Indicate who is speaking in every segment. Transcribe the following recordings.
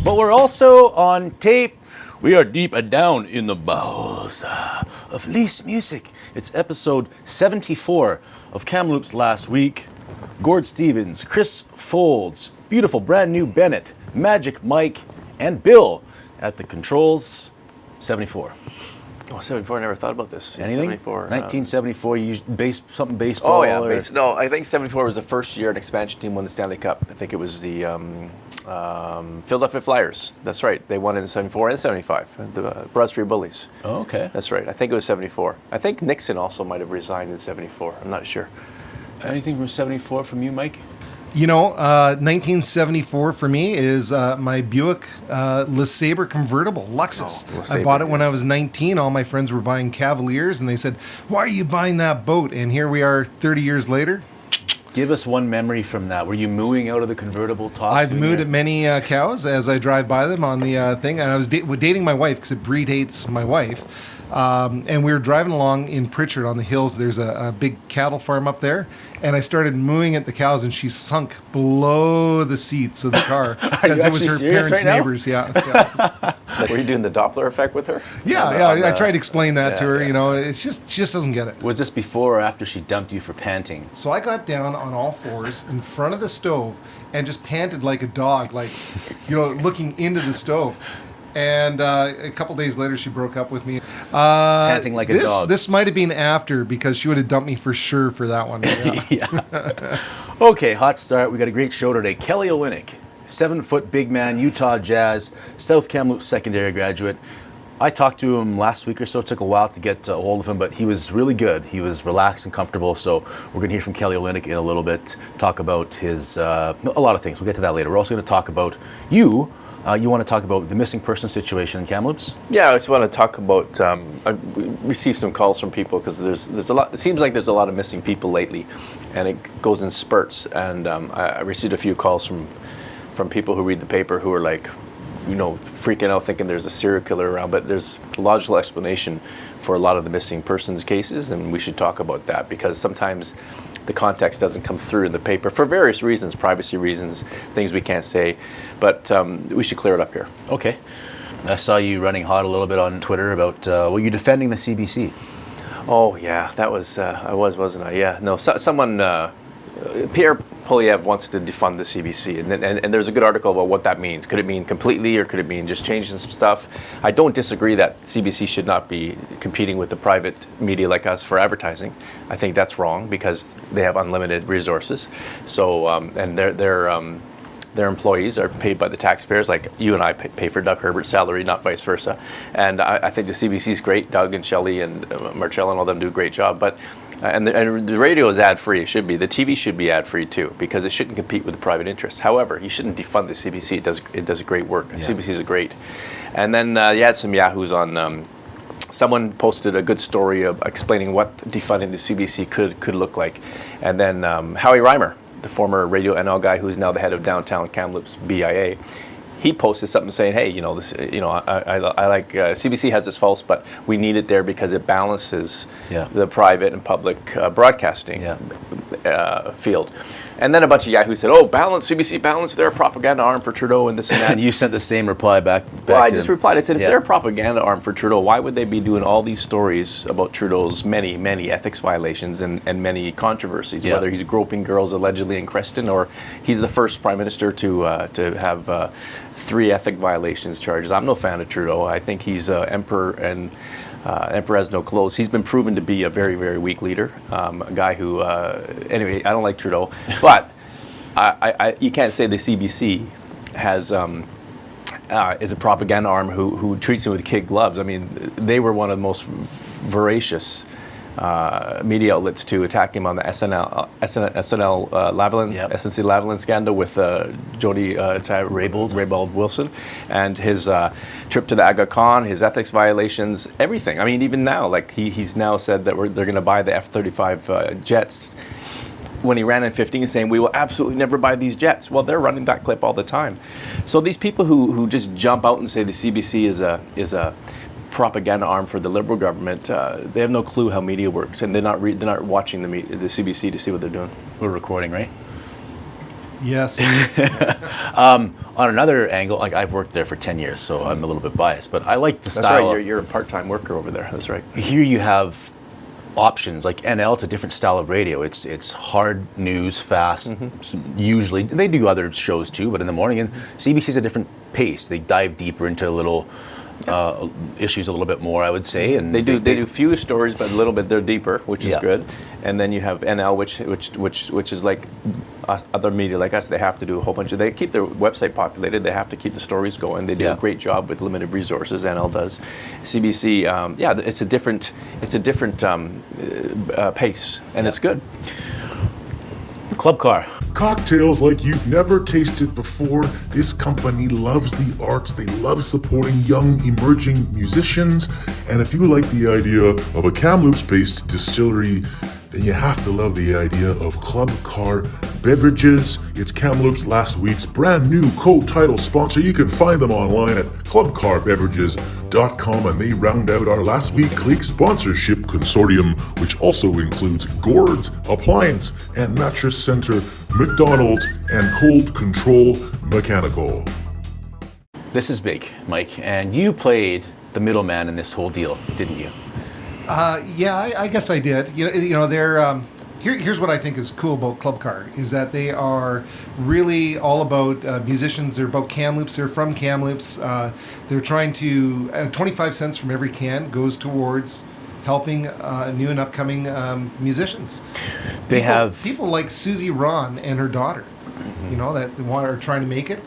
Speaker 1: But we're also on tape. We are deep down in the bowels of Lee's music. It's episode 74 of Kamloops Last Week. Gord Stevens, Chris Folds, beautiful brand new Bennett, Magic Mike, and Bill at the controls. 74.
Speaker 2: Oh, 74, I never thought about this.
Speaker 1: Anything?
Speaker 2: 74.
Speaker 1: 1974, you something baseball?
Speaker 2: Oh, yeah. No, I think 74 was the first year an expansion team won the Stanley Cup. I think it was the Philadelphia Flyers. That's right. They won in 74 and 75. The Broad Street Bullies.
Speaker 1: Oh, okay.
Speaker 2: That's right. I think it was 74. I think Nixon also might have resigned in 74. I'm not sure.
Speaker 1: Anything from 74 from you, Mike?
Speaker 3: You know, 1974 for me is my Buick LeSabre convertible, Luxus. I bought it when I was 19. All my friends were buying Cavaliers, and they said, "Why are you buying that boat?" And here we are 30 years later.
Speaker 1: Give us one memory from that. Were you mooing out of the convertible top?
Speaker 3: I've mooed at many cows as I drive by them on the thing, and I was dating my wife because it predates my wife. And we were driving along in Pritchard on the hills. There's a big cattle farm up there. And I started mooing at the cows, and she sunk below the seats of the car because it was her parents'
Speaker 1: right
Speaker 3: neighbors. Yeah.
Speaker 2: Were you doing the Doppler effect with her?
Speaker 3: Yeah. I tried to explain that to her. Yeah. You know, it's just she just doesn't get it.
Speaker 1: Was this before or after she dumped you for panting?
Speaker 3: So I got down on all fours in front of the stove and just panted like a dog, like, you know, looking into the stove. And a couple days later, she broke up with me.
Speaker 1: Panting like a dog.
Speaker 3: This might have been after, because she would have dumped me for sure for that one. Yeah.
Speaker 1: Yeah. Okay, hot start. We got a great show today. Kelly Olynyk, 7-foot big man, Utah Jazz, South Kamloops secondary graduate. I talked to him last week or so. It took a while to get a hold of him, but he was really good. He was relaxed and comfortable. So we're going to hear from Kelly Olynyk in a little bit, talk about his, a lot of things. We'll get to that later. We're also going to talk about you. You want to talk about the missing person situation in Kamloops?
Speaker 2: Yeah, I just want to talk about. I received some calls from people because there's a lot. It seems like there's a lot of missing people lately, and it goes in spurts. And I received a few calls from people who read the paper who are like, you know, freaking out, thinking there's a serial killer around. But there's a logical explanation for a lot of the missing persons cases, and we should talk about that because sometimes the context doesn't come through in the paper for various reasons, privacy reasons, things we can't say, but we should clear it up here.
Speaker 1: Okay. I saw you running hot a little bit on Twitter about, you're defending the CBC.
Speaker 2: Oh, yeah, that was, wasn't I? Yeah, no, someone, Pierre Poilievre wants to defund the CBC, and there's a good article about what that means. Could it mean completely, or could it mean just changing some stuff? I don't disagree that CBC should not be competing with the private media like us for advertising. I think that's wrong because they have unlimited resources. So, and their employees are paid by the taxpayers, like you and I pay for Doug Herbert's salary, not vice versa. And I think the CBC is great. Doug and Shelley and Marcella and all them do a great job. But and the radio is ad-free. It should be. The TV should be ad-free too, because it shouldn't compete with the private interests. However, you shouldn't defund the CBC. It does great work. Yeah. CBC is great. And then you had some yahoos on. Someone posted a good story of explaining what defunding the CBC could look like, and then Howie Reimer, the former Radio NL guy who's now the head of Downtown Kamloops BIA. He posted something saying, "Hey, you know this. You know, I like CBC has its faults, but we need it there because it balances the private and public broadcasting field." And then a bunch of yahoos said, "Oh, balance CBC, balance. They're a propaganda arm for Trudeau and this and that."
Speaker 1: And you sent the same reply back.
Speaker 2: Well, I just replied. I said, if they're a propaganda arm for Trudeau, why would they be doing all these stories about Trudeau's many ethics violations and many controversies, whether he's groping girls allegedly in Creston or he's the first prime minister to have 3 ethic violations charges? I'm no fan of Trudeau. I think he's emperor and emperor has no clothes. He's been proven to be a very, very weak leader, a guy who, anyway, I don't like Trudeau, but you can't say the CBC has is a propaganda arm who treats him with kid gloves. I mean, they were one of the most voracious media outlets to attack him on the SNC Lavalin scandal with Jody Raybould Wilson, and his trip to the Aga Khan, his ethics violations, everything. I mean, even now, like he's now said that they're going to buy the F-35 jets. When he ran in 15 saying, we will absolutely never buy these jets. Well, they're running that clip all the time. So these people who just jump out and say the CBC is a propaganda arm for the Liberal government, they have no clue how media works, and they're not watching the CBC to see what they're doing.
Speaker 1: We're recording, right?
Speaker 3: Yes.
Speaker 1: On another angle, like I've worked there for 10 years, so I'm a little bit biased, but I like the
Speaker 2: That's
Speaker 1: style.
Speaker 2: right. You're a part-time worker over there. That's right.
Speaker 1: Here you have options like NL. It's a different style of radio. It's hard news, fast. Usually they do other shows too, but in the morning, and CBC's a different pace. They dive deeper into a little issues a little bit more, I would say. And
Speaker 2: They do few stories, but a little bit they're deeper, which is
Speaker 1: Yeah.
Speaker 2: good. And then you have NL, which is like other media like us. They have to do a whole bunch of. They keep their website populated. They have to keep the stories going. They do
Speaker 1: Yeah.
Speaker 2: a great job with limited resources. NL does. CBC, it's a different pace, and it's good.
Speaker 1: Club car.
Speaker 4: Cocktails like you've never tasted before. This company loves the arts. They love supporting young, emerging musicians. And if you like the idea of a Kamloops-based distillery, then you have to love the idea of Club Car Beverages. It's Kamloops Last Week's brand new co-title sponsor. You can find them online at clubcarbeverages.com, and they round out our Last Week Clique sponsorship consortium, which also includes Gord's Appliance and Mattress Center, McDonald's, and Cold Control Mechanical.
Speaker 1: This is big, Mike, and you played the middleman in this whole deal, didn't you?
Speaker 3: Yeah, I guess I did. You know, they're here's what I think is cool about Club Car is that they are really all about musicians. They're about Kamloops. They're from Kamloops. They're trying to 25 cents from every can goes towards helping new and upcoming musicians. People like Susie Ron and her daughter. You know, that are trying to make it.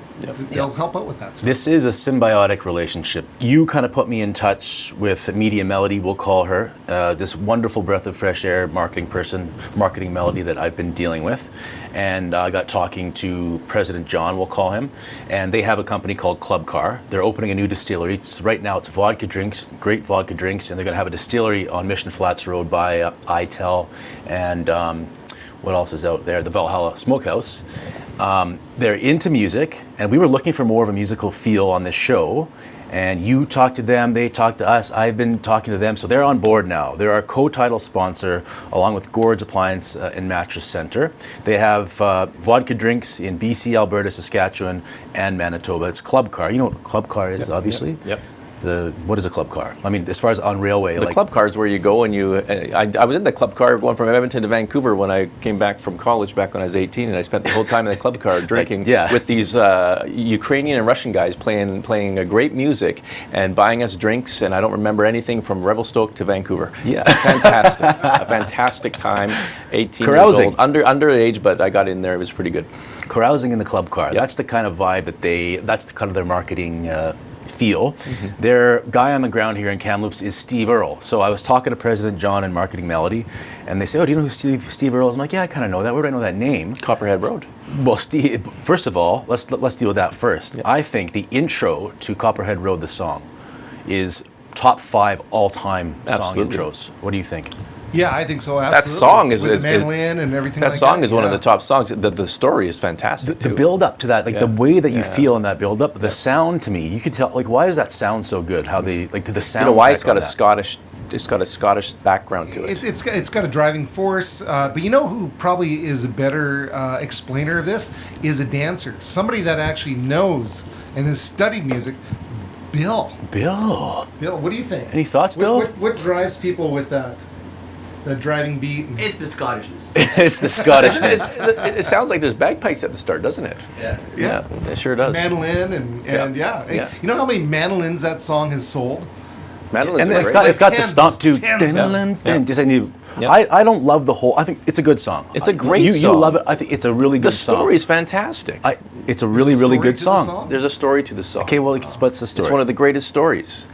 Speaker 3: They'll help out with that stuff.
Speaker 1: This is a symbiotic relationship. You kind of put me in touch with Media Melody, we'll call her, this wonderful breath of fresh air marketing Melody that I've been dealing with. And I got talking to President John, we'll call him, and they have a company called Club Car. They're opening a new distillery. Right now it's vodka drinks, great vodka drinks, and they're going to have a distillery on Mission Flats Road by ITEL and what else is out there? The Valhalla Smokehouse. They're into music, and we were looking for more of a musical feel on this show. And you talked to them, they talked to us. I've been talking to them, so they're on board now. They're our co-title sponsor, along with Gord's Appliance and Mattress Center. They have vodka drinks in BC, Alberta, Saskatchewan, and Manitoba. It's Club Car. You know what Club Car is, obviously?
Speaker 2: Yep.
Speaker 1: What is a club car? I mean, as far as on railway,
Speaker 2: The club car is where you go and you. I was in the club car going from Edmonton to Vancouver when I came back from college back when I was 18, and I spent the whole time in the club car drinking with these Ukrainian and Russian guys playing great music and buying us drinks. And I don't remember anything from Revelstoke to Vancouver.
Speaker 1: Yeah,
Speaker 2: fantastic, a fantastic time. 18
Speaker 1: carousing,
Speaker 2: years old, underage, but I got in there. It was pretty good.
Speaker 1: Carousing in the club car.
Speaker 2: Yep.
Speaker 1: That's the kind of vibe that that's kind of their marketing feel. Their guy on the ground here in Kamloops is Steve Earle. So I was talking to President John and Marketing Melody, and they say, "Oh, do you know who Steve Earle is?" I'm like, "Yeah, I kind of know that. Where do I know that name?"
Speaker 2: Copperhead Road.
Speaker 1: Well, Steve, first of all, let's deal with that first.
Speaker 2: Yeah.
Speaker 1: I think the intro to Copperhead Road, the song, is top 5 all-time song
Speaker 2: Absolutely.
Speaker 1: intros. What do you think?
Speaker 3: Yeah, I think so. Absolutely.
Speaker 2: That song is
Speaker 3: with the mandolin and everything.
Speaker 2: That
Speaker 3: like
Speaker 2: song
Speaker 3: that.
Speaker 2: is one of the top songs. The story is fantastic.
Speaker 1: The
Speaker 2: too.
Speaker 1: build up to that, like the way that you feel in that build up, the
Speaker 2: Yeah.
Speaker 1: sound to me, you could tell, like, why does that sound so good? How they, like, to the sound.
Speaker 2: You know why it's got a Scottish background to it.
Speaker 3: It's got a driving force, but you know who probably is a better explainer of this is a dancer, somebody that actually knows and has studied music. Bill, what do you think?
Speaker 1: Any thoughts, Bill?
Speaker 3: What drives people with that driving beat?
Speaker 5: It's the Scottishness.
Speaker 1: It's the Scottishness.
Speaker 2: It sounds like there's bagpipes at the start, doesn't it?
Speaker 3: Yeah.
Speaker 2: It sure does.
Speaker 3: Mandolin and
Speaker 2: Yeah.
Speaker 3: Hey, you know how many mandolins that song has sold?
Speaker 2: Mandolins
Speaker 1: And
Speaker 2: are
Speaker 1: it's
Speaker 2: great.
Speaker 1: got the
Speaker 3: Tens,
Speaker 1: stomp too.
Speaker 3: tens.
Speaker 1: I don't love the whole. I think it's a good song.
Speaker 2: It's a great
Speaker 1: You
Speaker 2: song.
Speaker 1: love it. I think it's a really
Speaker 2: The
Speaker 1: good song.
Speaker 2: story is fantastic.
Speaker 1: It's a really
Speaker 3: Story
Speaker 1: good
Speaker 3: to the
Speaker 1: song.
Speaker 2: There's a story to the song.
Speaker 1: Okay, well, what's the story?
Speaker 2: It's one of the greatest stories.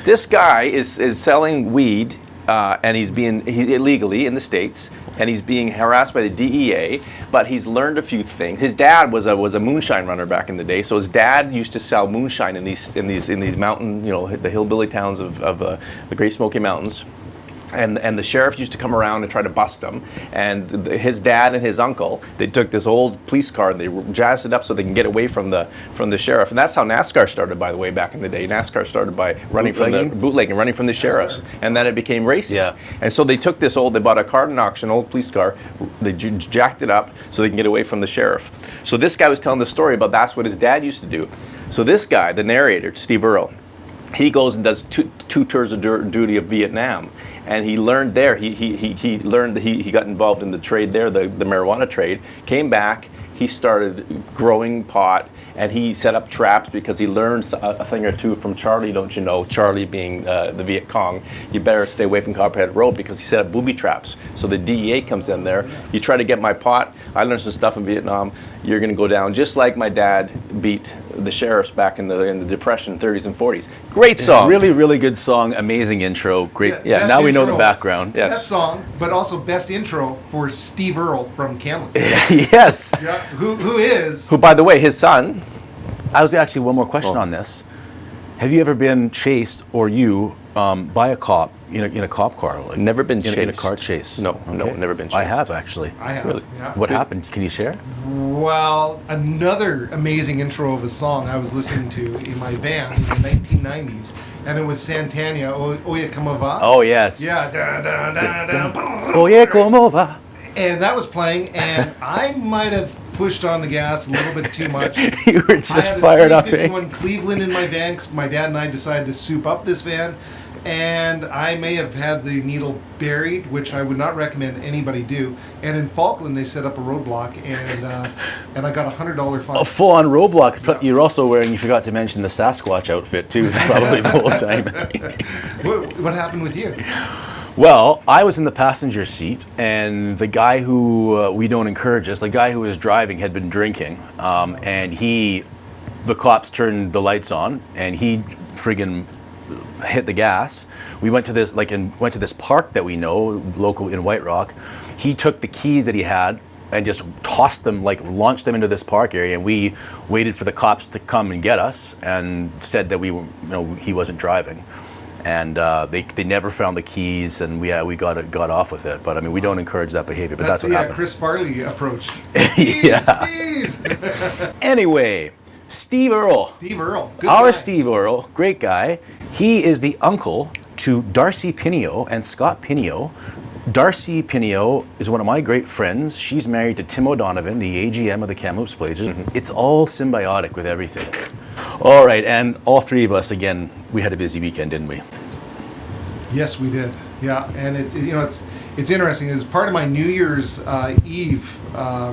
Speaker 2: This guy is selling weed, and he's illegally in the States, and he's being harassed by the DEA. But he's learned a few things. His dad was a moonshine runner back in the day, so his dad used to sell moonshine in these mountain, the hillbilly towns of the Great Smoky Mountains. And the sheriff used to come around and try to bust him. And his dad and his uncle, they took this old police car and they jazzed it up so they can get away from the sheriff. And that's how NASCAR started, by the way, back in the day. NASCAR started by running from the bootlegging, running from the sheriffs, and then it became racing.
Speaker 1: Yeah.
Speaker 2: And so they took this they bought a car at an auction, old police car. They jacked it up so they can get away from the sheriff. So this guy was telling the story about that's what his dad used to do. So this guy, the narrator, Steve Earle, he goes and does two tours of duty of Vietnam. And he learned there, he learned that he got involved in the trade there, the marijuana trade, came back, he started growing pot, and he set up traps because he learned a thing or two from Charlie, don't you know, Charlie being the Viet Cong. You better stay away from Copperhead Road because he set up booby traps. So the DEA comes in there, you try to get my pot, I learned some stuff in Vietnam, you're going to go down just like my dad beat the sheriffs back in the Depression, 30s and 40s. Great song.
Speaker 1: Really, really good song. Amazing intro. Great.
Speaker 2: Yeah.
Speaker 1: Now we know
Speaker 3: intro.
Speaker 1: the background.
Speaker 2: Yes.
Speaker 3: Best song, but also best intro for Steve Earle from Kamloops.
Speaker 1: Yes.
Speaker 3: Yeah, who is?
Speaker 2: Who, by the way, his son.
Speaker 1: I was actually one more question on this. Have you ever been chased or by a cop in a cop car? Like
Speaker 2: Never been
Speaker 1: in a
Speaker 2: chased.
Speaker 1: car chase?
Speaker 2: No, never been chased.
Speaker 1: I have actually.
Speaker 3: I have.
Speaker 2: Really?
Speaker 3: Yeah.
Speaker 1: What happened? Can you share?
Speaker 3: Well, another amazing intro of a song I was listening to in my van in the 1990s, and it was Santana, Oye Como Va?
Speaker 1: Oh yes.
Speaker 3: Yeah, da, da, da, da, boom.
Speaker 1: Oye, como va?
Speaker 3: And that was playing, and I might have pushed on the gas a little bit too much.
Speaker 1: You were just
Speaker 3: I had
Speaker 1: fired
Speaker 3: a
Speaker 1: up, eh?
Speaker 3: 351 Cleveland in my van 'cause my dad and I decided to soup up this van, and I may have had the needle buried, which I would not recommend anybody do. And in Falkland, they set up a roadblock, and I got $100 fine.
Speaker 1: A full-on roadblock. Yeah. You're also wearing. You forgot to mention the Sasquatch outfit too, probably the whole time.
Speaker 3: What happened with you?
Speaker 1: Well, I was in the passenger seat, and the guy who we don't encourage this, the guy who was driving had been drinking, and the cops turned the lights on, and he friggin' hit the gas. We went to this park that we know, local in White Rock. He took the keys that he had and just tossed them, launched them into this park area, and we waited for the cops to come and get us, and said that he wasn't driving. And they never found the keys, and we got off with it. But I mean, we don't encourage that behavior. But that's what happened.
Speaker 3: Chris Farley approach.
Speaker 1: Yeah.
Speaker 3: Please.
Speaker 1: Anyway, Steve Earle.
Speaker 3: Steve Earle. Good
Speaker 1: Our
Speaker 3: guy.
Speaker 1: Steve Earle, great guy. He is the uncle to Darcy Pineo and Scott Pineo. Darcy Pineo is one of my great friends. She's married to Tim O'Donovan, the AGM of the Kamloops Blazers. Mm-hmm. It's all symbiotic with everything. All right, and all three of us, again, we had a busy weekend, didn't we?
Speaker 3: Yes, we did. Yeah, and it's interesting. As part of my New Year's Eve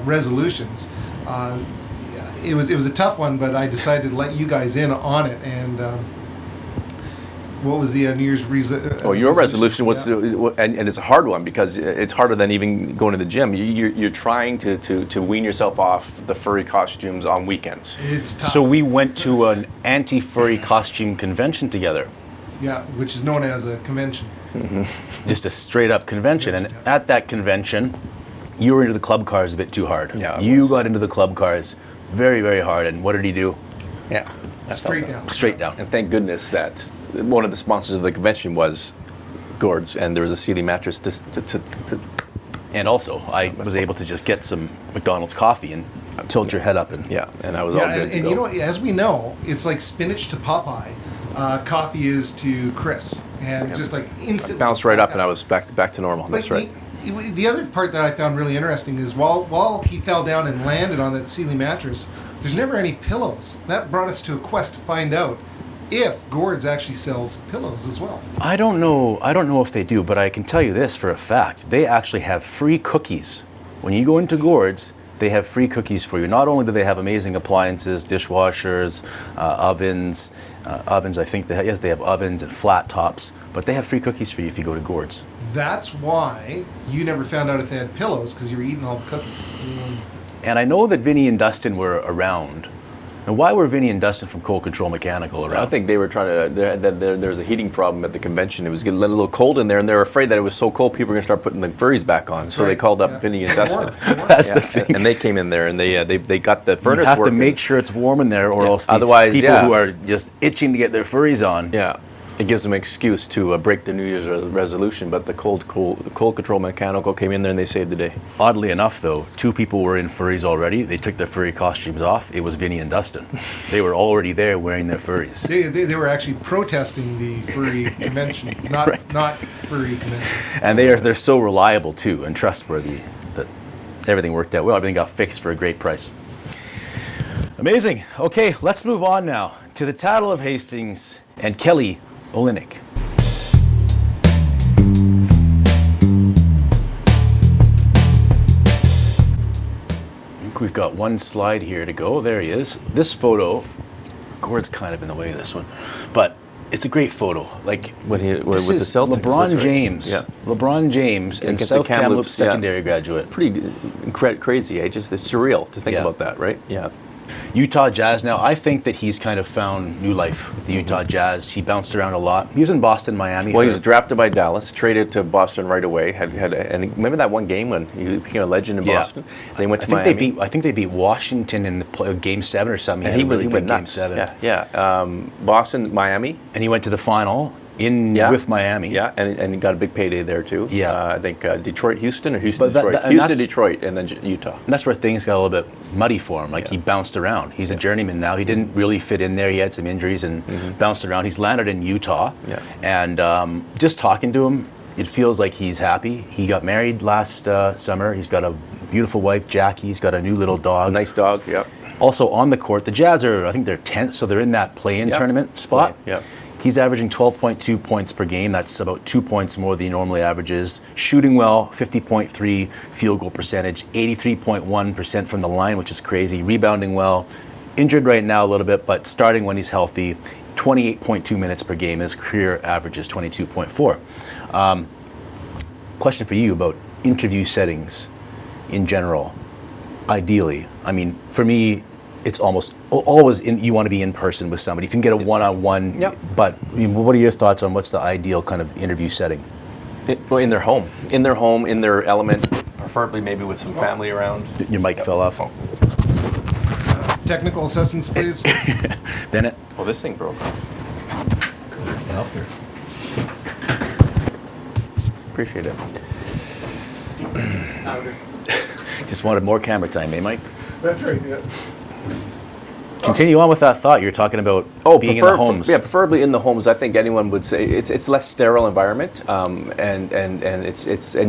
Speaker 3: resolutions, it was a tough one, but I decided to let you guys in on it. And what was the New Year's resolution?
Speaker 2: Oh, your resolution was, and it's a hard one because it's harder than even going to the gym. You're trying to wean yourself off the furry costumes on weekends.
Speaker 3: It's tough.
Speaker 1: So we went to an anti-furry costume convention together.
Speaker 3: Yeah, which is known as a convention.
Speaker 1: Mm-hmm. Just a straight-up convention. And at that convention, you were into the club cars a bit too hard.
Speaker 2: Yeah,
Speaker 1: you got into the club cars very, very hard. And what did he do?
Speaker 2: Yeah.
Speaker 3: Straight down.
Speaker 1: Straight down.
Speaker 2: And thank goodness that one of the sponsors of the convention was Gord's, and there was a Sealy mattress to
Speaker 1: And also, I was able to just get some McDonald's coffee and tilt your head up. And
Speaker 2: and I was all good.
Speaker 3: And you know, as we know, it's like spinach to Popeye. Coffee is to Chris, and just like instantly
Speaker 2: bounced right up, and I was back to normal.
Speaker 3: But
Speaker 2: That's right.
Speaker 3: The other part that I found really interesting is while he fell down and landed on that Sealy mattress, there's never any pillows. That brought us to a quest to find out if Gord's actually sells pillows as well.
Speaker 1: I don't know if they do, but I can tell you this for a fact. They actually have free cookies. When you go into Gord's, they have free cookies for you. Not only do they have amazing appliances, dishwashers, ovens, I think they have ovens and flat tops, but they have free cookies for you if you go to Gord's.
Speaker 3: That's why you never found out if they had pillows, because you were eating all the cookies.
Speaker 1: And I know that Vinny and Dustin were around. And why were Vinny and Dustin from Cold Control Mechanical around?
Speaker 2: I think they were trying to. There was a heating problem at the convention. It was getting a little cold in there, and they were afraid that it was so cold people were going to start putting the furries back on. So they called up Vinny and Dustin.
Speaker 1: That's the thing.
Speaker 2: And they came in there, and they got the furnace.
Speaker 1: You have to
Speaker 2: working.
Speaker 1: make sure it's warm in there, or else these
Speaker 2: Otherwise,
Speaker 1: people who are just itching to get their furries on.
Speaker 2: Yeah. It gives them an excuse to break the New Year's resolution, but the cold control mechanical came in there and they saved the day.
Speaker 1: Oddly enough, though, 2 people were in furries already. They took their furry costumes off. It was Vinny and Dustin. They were already there wearing their furries.
Speaker 3: They were actually protesting the furry convention, not furry convention.
Speaker 1: And they're so reliable, too, and trustworthy that everything worked out well. Everything got fixed for a great price. Amazing. Okay, let's move on now to the Tattle of Hastings and Kelly Olynyk. I think we've got one slide here to go. There he is. This photo, Gord's kind of in the way of this one, but it's a great photo. Like
Speaker 2: with the
Speaker 1: is
Speaker 2: Celtics,
Speaker 1: LeBron
Speaker 2: right.
Speaker 1: James.
Speaker 2: Yeah.
Speaker 1: LeBron James and
Speaker 2: Against
Speaker 1: South
Speaker 2: the
Speaker 1: Kamloops secondary graduate.
Speaker 2: Pretty crazy, Just it's surreal to think
Speaker 1: Yeah.
Speaker 2: about that, right? Yeah.
Speaker 1: Utah Jazz now. I think that he's kind of found new life with the Utah Jazz. He bounced around a lot. He was in Boston, Miami.
Speaker 2: Well, he was drafted by Dallas, traded to Boston right away. And remember that one game when he became a legend in Boston? They went to Miami.
Speaker 1: I think they beat Washington in the Game 7 or something.
Speaker 2: And he went
Speaker 1: Game
Speaker 2: nuts.
Speaker 1: 7.
Speaker 2: Yeah. Boston, Miami.
Speaker 1: And he went to the final with Miami.
Speaker 2: Yeah, and he got a big payday there too.
Speaker 1: Yeah.
Speaker 2: I think Detroit, Houston, or Houston, Detroit.
Speaker 1: and
Speaker 2: Houston, Detroit, and then Utah.
Speaker 1: And that's where things got a little bit muddy for him. Like he bounced around. He's a journeyman now. He didn't really fit in there. He had some injuries and bounced around. He's landed in Utah.
Speaker 2: Yeah.
Speaker 1: And just talking to him, it feels like he's happy. He got married last summer. He's got a beautiful wife, Jackie. He's got a new little dog.
Speaker 2: A nice dog, yeah.
Speaker 1: Also on the court, the Jazz I think they're 10th, so they're in that play-in tournament spot.
Speaker 2: Yeah.
Speaker 1: He's averaging 12.2 points per game. That's about 2 points more than he normally averages. Shooting well, 50.3 field goal percentage, 83.1% from the line, which is crazy. Rebounding well. Injured right now a little bit, but starting when he's healthy, 28.2 minutes per game. His career average is 22.4. Question for you about interview settings in general. Ideally, I mean, for me, it's almost always you want to be in person with somebody. If you can get a one-on-one, but what are your thoughts on what's the ideal kind of interview setting?
Speaker 2: In their home, in their element, preferably maybe with some family around.
Speaker 1: Your mic fell off.
Speaker 3: Technical assistance, please.
Speaker 1: Bennett?
Speaker 2: Well, this thing broke off.
Speaker 1: Help here.
Speaker 2: Appreciate it.
Speaker 1: Just wanted more camera time, eh, Mike?
Speaker 3: That's right, yeah.
Speaker 1: Continue on with that thought. You're talking about being in the homes.
Speaker 2: Yeah, preferably in the homes. I think anyone would say it's less sterile environment, and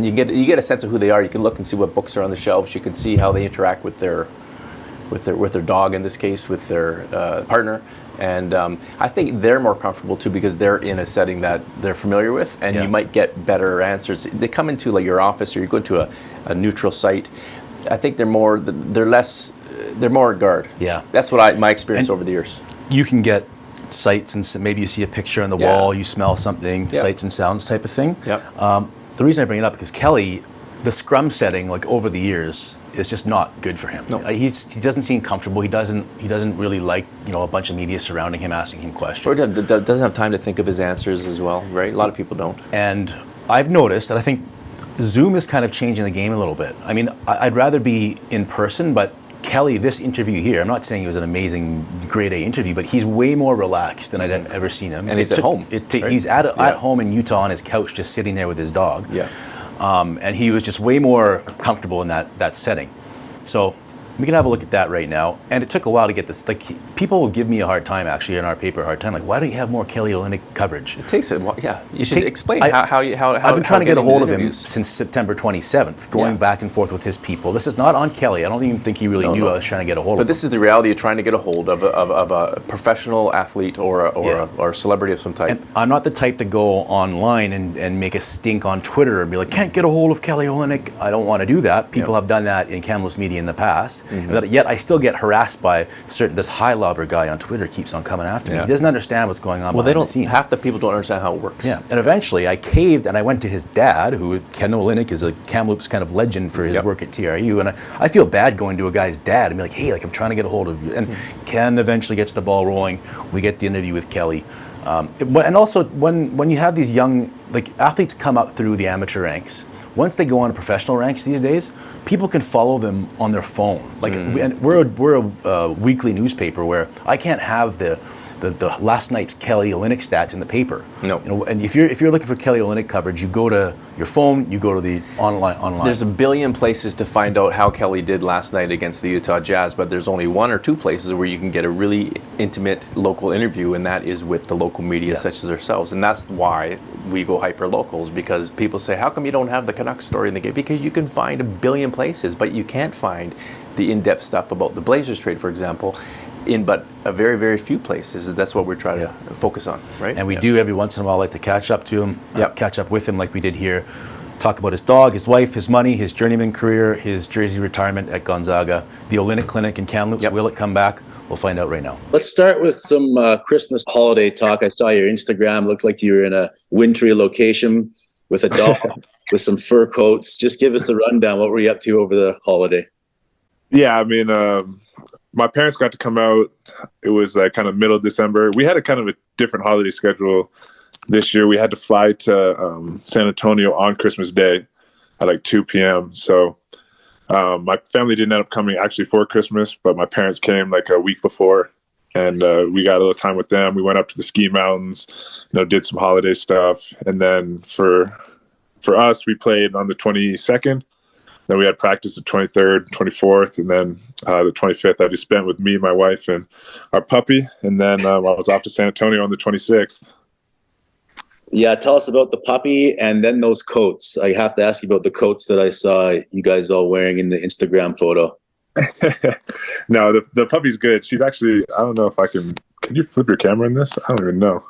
Speaker 2: you get a sense of who they are. You can look and see what books are on the shelves. You can see how they interact with their dog, in this case, with their partner. And I think they're more comfortable too because they're in a setting that they're familiar with, and you might get better answers. They come into like your office or you go to a neutral site. I think they're more at guard.
Speaker 1: Yeah.
Speaker 2: That's what my experience over the years.
Speaker 1: You can get sights and maybe you see a picture on the wall, you smell something, sights and sounds type of thing.
Speaker 2: Yep.
Speaker 1: The reason I bring it up is because Kelly, the scrum setting, like over the years, is just not good for him.
Speaker 2: No.
Speaker 1: He doesn't seem comfortable. He doesn't really like a bunch of media surrounding him, asking him questions.
Speaker 2: Or doesn't have time to think of his answers as well, right? A lot of people don't.
Speaker 1: And I've noticed that I think Zoom is kind of changing the game a little bit. I mean, I'd rather be in person, but Kelly, this interview here, I'm not saying it was an amazing grade A interview, but he's way more relaxed than I'd ever seen him.
Speaker 2: And he's at home. Right?
Speaker 1: He's at home in Utah on his couch, just sitting there with his dog.
Speaker 2: Yeah.
Speaker 1: And he was just way more comfortable in that setting. So we can have a look at that right now. And it took a while to get this. Like, people will give me a hard time, actually, in our paper, like, why don't you have more Kelly Olynyk coverage?
Speaker 2: It takes a while. Yeah. You should explain how
Speaker 1: I've been trying to get a hold of him since September 27th, going back and forth with his people. This is not on Kelly. I don't even think he really knew I was trying to get a hold of him.
Speaker 2: But this is the reality of trying to get a hold of a professional athlete or a celebrity of some type.
Speaker 1: And I'm not the type to go online and make a stink on Twitter and be like, can't get a hold of Kelly Olynyk. I don't want to do that. People have done that in Kamloops media in the past. But yet I still get harassed by this high-lobber guy on Twitter keeps on coming after me. He doesn't understand what's going on behind the scenes.
Speaker 2: Half the people don't understand how it works.
Speaker 1: Yeah, and eventually I caved and I went to his dad, Ken Olynyk is a Kamloops kind of legend for his work at TRU, and I feel bad going to a guy's dad and be like, hey, I'm trying to get a hold of you. And Ken eventually gets the ball rolling. We get the interview with Kelly. And also, when you have these young, athletes come up through the amateur ranks, once they go on to professional ranks these days, people can follow them on their phone. And we're a weekly newspaper where I can't have the the last night's Kelly Olynyk stats in the paper.
Speaker 2: No.
Speaker 1: You know, and if you're looking for Kelly Olynyk coverage, you go to your phone, you go to the online.
Speaker 2: There's a billion places to find out how Kelly did last night against the Utah Jazz, but there's only one or two places where you can get a really intimate local interview, and that is with the local media such as ourselves. And that's why we go hyper locals, because people say, how come you don't have the Canucks story in the game? Because you can find a billion places, but you can't find the in-depth stuff about the Blazers trade, for example, in but a very, very few places. That's what we're trying to focus on, right?
Speaker 1: And we do every once in a while like to catch up to him, catch up with him like we did here, talk about his dog, his wife, his money, his journeyman career, his jersey retirement at Gonzaga, the Olynyk Klynyk in Kamloops. Will it come back? We'll find out right now. Let's start with some Christmas holiday talk. I saw your Instagram. Looked like you were in a wintry location with a dog with some fur coats. Just give us the rundown. What were you up to over the holiday?
Speaker 5: Yeah, I mean, my parents got to come out. It was like kind of middle of December. We had a kind of a different holiday schedule this year. We had to fly to San Antonio on Christmas Day at like 2 p.m. So my family didn't end up coming actually for Christmas, but my parents came like a week before, and we got a little time with them. We went up to the ski mountains, did some holiday stuff. And then for us, we played on the 22nd. Then we had practice the 23rd, 24th, and then the 25th I just spent with me, my wife, and our puppy. And then I was off to San Antonio on the 26th.
Speaker 1: Yeah, tell us about the puppy and then those coats. I have to ask you about the coats that I saw you guys all wearing in the Instagram photo.
Speaker 5: No, the puppy's good. She's actually, I don't know if I can you flip your camera in this? I don't even know.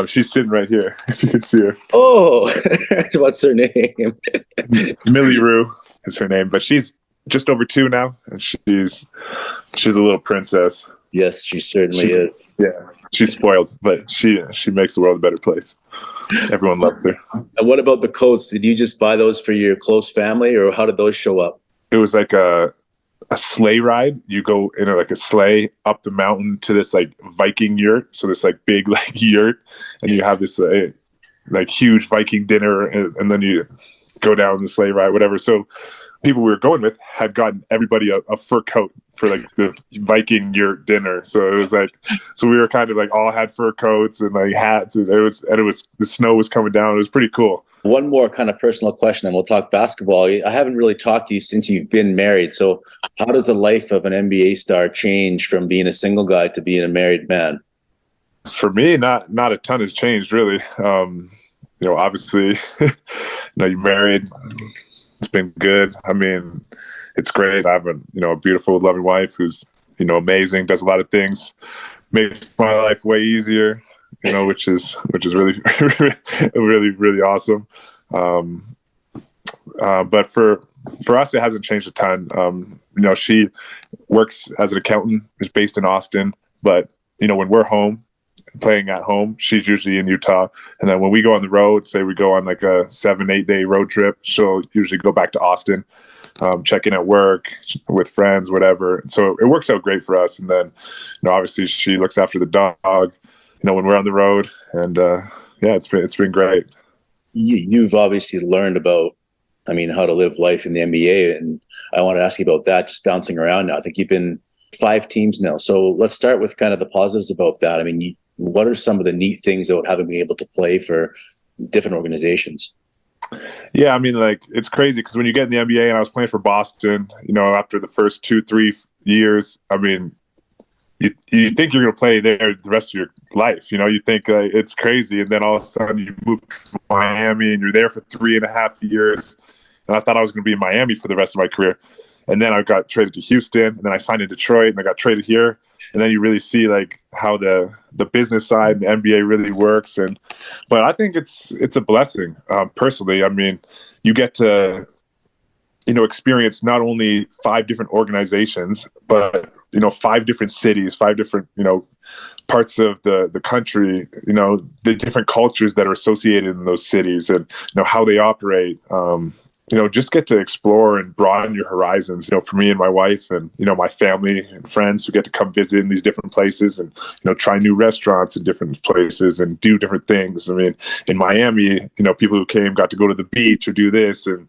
Speaker 5: She's sitting right here, if you can see her.
Speaker 1: Oh, what's her name?
Speaker 5: Millie Rue is her name, but she's just over 2 now, and she's a little princess.
Speaker 1: Yes, she certainly is.
Speaker 5: Yeah, she's spoiled, but she makes the world a better place. Everyone loves her.
Speaker 1: And what about the coats? Did you just buy those for your close family, or how did those show up?
Speaker 5: It was like a sleigh ride. You go in like a sleigh up the mountain to this like Viking yurt. So this like big like yurt, and you have this like huge Viking dinner, and then you go down the sleigh ride, whatever. So people we were going with had gotten everybody a fur coat for like the Viking yurt dinner. So it was like, so we were kind of like all had fur coats and like hats, and it was the snow was coming down. It was pretty cool.
Speaker 1: One more kind of personal question, and we'll talk basketball. I haven't really talked to you since you've been married. So how does the life of an NBA star change from being a single guy to being a married man?
Speaker 5: For me, not a ton has changed, really. Obviously, you're married. It's been good. I mean, it's great. I have a beautiful, loving wife who's amazing, does a lot of things, makes my life way easier. Which is really, really, really awesome. But for us, it hasn't changed a ton. She works as an accountant, is based in Austin, but when we're home, playing at home, she's usually in Utah. And then when we go on the road, say we go on like a 7-8 day road trip, she'll usually go back to Austin, check in at work with friends, whatever. So it works out great for us. And then, obviously she looks after the dog, when we're on the road, and it's been great.
Speaker 1: You've obviously learned about, how to live life in the NBA, and I want to ask you about that. Just bouncing around now, I think you've been 5 teams now. So let's start with kind of the positives about that. What are some of the neat things about having been able to play for different organizations?
Speaker 5: Yeah, it's crazy because when you get in the NBA, and I was playing for Boston, after the first 2-3 years, you think you're going to play there the rest of your life. You think it's crazy. And then all of a sudden you move to Miami and you're there for 3.5 years. And I thought I was going to be in Miami for the rest of my career. And then I got traded to Houston, and then I signed in Detroit, and I got traded here. And then you really see like how the business side, the NBA really works. But I think it's a blessing, personally. You get to, experience not only 5 different organizations, but 5 different cities, 5 different parts of the country, the different cultures that are associated in those cities, and how they operate. Just get to explore and broaden your horizons. For me and my wife, and my family and friends who get to come visit in these different places, and try new restaurants in different places and do different things. In Miami, people who came got to go to the beach or do this, and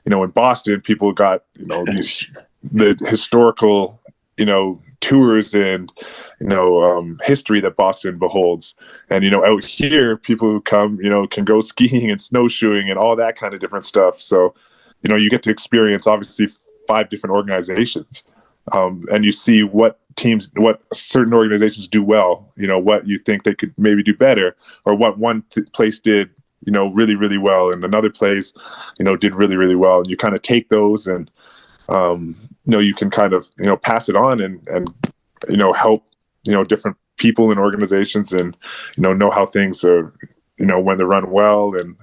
Speaker 5: in Boston, people got the historical tours and history that Boston beholds. And out here, people who come can go skiing and snowshoeing and all that kind of different stuff. So you get to experience obviously 5 different organizations, and you see what certain organizations do well, what you think they could maybe do better, or what one place did really, really well, and another place did really, really well. And you kind of take those and you can kind of pass it on and help different people and organizations, and know how things are when they're run well, and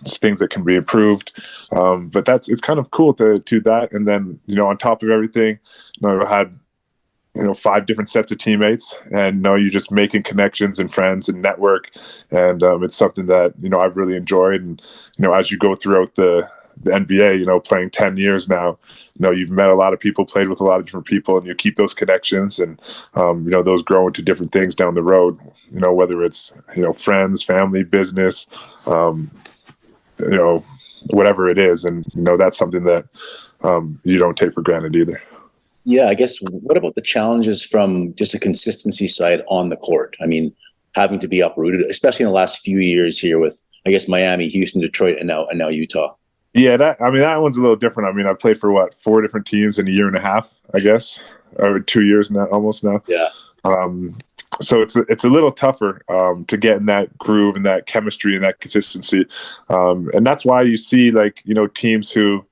Speaker 5: it's things that can be improved. But it's kind of cool to that. And then on top of everything, I've had 5 different sets of teammates, and you're just making connections and friends and network, and it's something that I've really enjoyed. And as you go throughout the NBA, playing 10 years now, you've met a lot of people, played with a lot of different people, and you keep those connections, and those grow into different things down the road, whether it's friends, family, business, whatever it is. And that's something that you don't take for granted either.
Speaker 1: Yeah, I guess, what about the challenges from just a consistency side on the court? I mean, having to be uprooted, especially in the last few years here with, I guess, Miami, Houston, Detroit, and now Utah.
Speaker 5: Yeah, that one's a little different. I mean, I've played for 4 different teams in a year and a half, I guess, or 2 years now, almost now.
Speaker 1: Yeah.
Speaker 5: So it's a little tougher to get in that groove and that chemistry and that consistency, and that's why you see teams who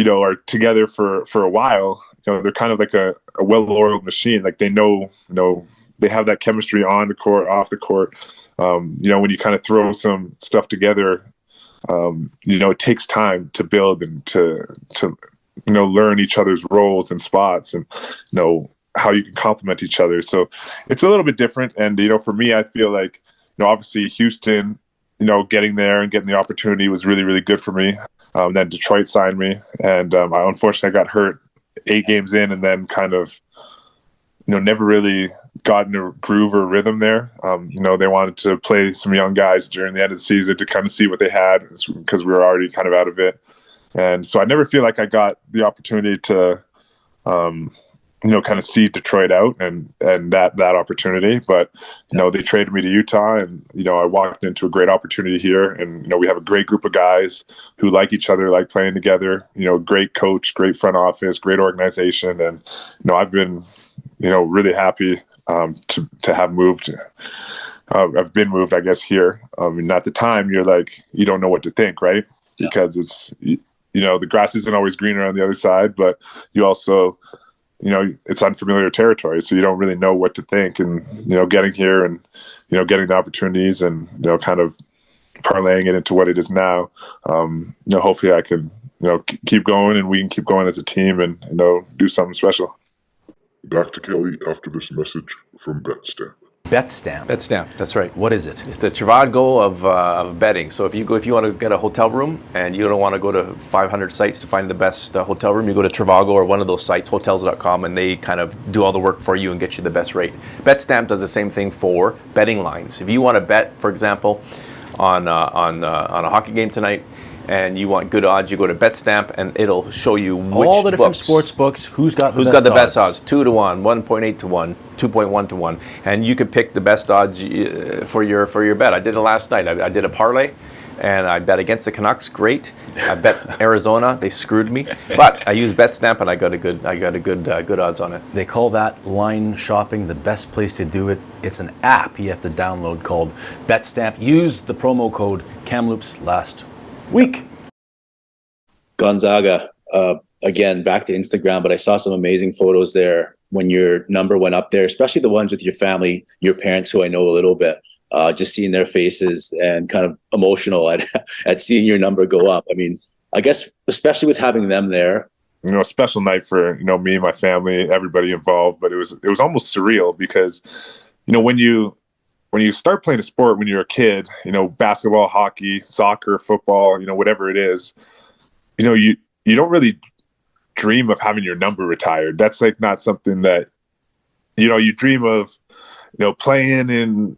Speaker 5: are together for a while. They're kind of like a well-oiled machine. Like they know they have that chemistry on the court, off the court. When you kind of throw some stuff together, it takes time to build and to learn each other's roles and spots, and how you can complement each other. So it's a little bit different. And for me, I feel like obviously Houston, getting there and getting the opportunity was really, really good for me. Then Detroit signed me, and I unfortunately got hurt 8 games in, and then kind of never really got in a groove or rhythm there. They wanted to play some young guys during the end of the season to kind of see what they had, because we were already kind of out of it. And so I never feel like I got the opportunity to, kind of see Detroit out and that opportunity. But, they traded me to Utah, and, I walked into a great opportunity here. And, we have a great group of guys who like each other, like playing together, great coach, great front office, great organization. And, I've been, really happy to have moved. I've been moved, I guess, here. And at the time, you're like, you don't know what to think, right? Yeah. Because it's, the grass isn't always greener on the other side, but you also, it's unfamiliar territory, so you don't really know what to think. And, getting here and, getting the opportunities and, kind of parlaying it into what it is now, hopefully I can, keep going, and we can keep going as a team and, do something special.
Speaker 4: Back to Kelly after this message from BetStamp.
Speaker 1: BetStamp.
Speaker 2: BetStamp, that's right.
Speaker 1: What is it?
Speaker 2: It's the Trivago of betting. So if you want to get a hotel room and you don't want to go to 500 sites to find the best hotel room, you go to Trivago or one of those sites, hotels.com, and they kind of do all the work for you and get you the best rate. BetStamp does the same thing for betting lines. If you want to bet, for example, on a hockey game tonight, and you want good odds, you go to BetStamp, and it'll show you which
Speaker 1: all the different
Speaker 2: books.
Speaker 1: sports books. Who's got the
Speaker 2: best odds? 2 to 1, 1.8 to 1, 2.1 to 1, and you could pick the best odds for your bet. I did it last night. I did a parlay, and I bet against the Canucks. Great. I bet Arizona. They screwed me, but I used BetStamp, and I got a good odds on it.
Speaker 1: They call that line shopping. The best place to do it. It's an app you have to download called BetStamp. Use the promo code Kamloops Last week. Gonzaga, again, back to Instagram, but I saw some amazing photos there when your number went up there, especially the ones with your family, your parents, who I know a little bit, just seeing their faces and kind of emotional at seeing your number go up. I mean, I guess, especially with having them there.
Speaker 5: A special night for, me and my family, everybody involved, but it was almost surreal because, when you start playing a sport when you're a kid, basketball, hockey, soccer, football, whatever it is, you don't really dream of having your number retired. That's like not something that, you dream of, playing in,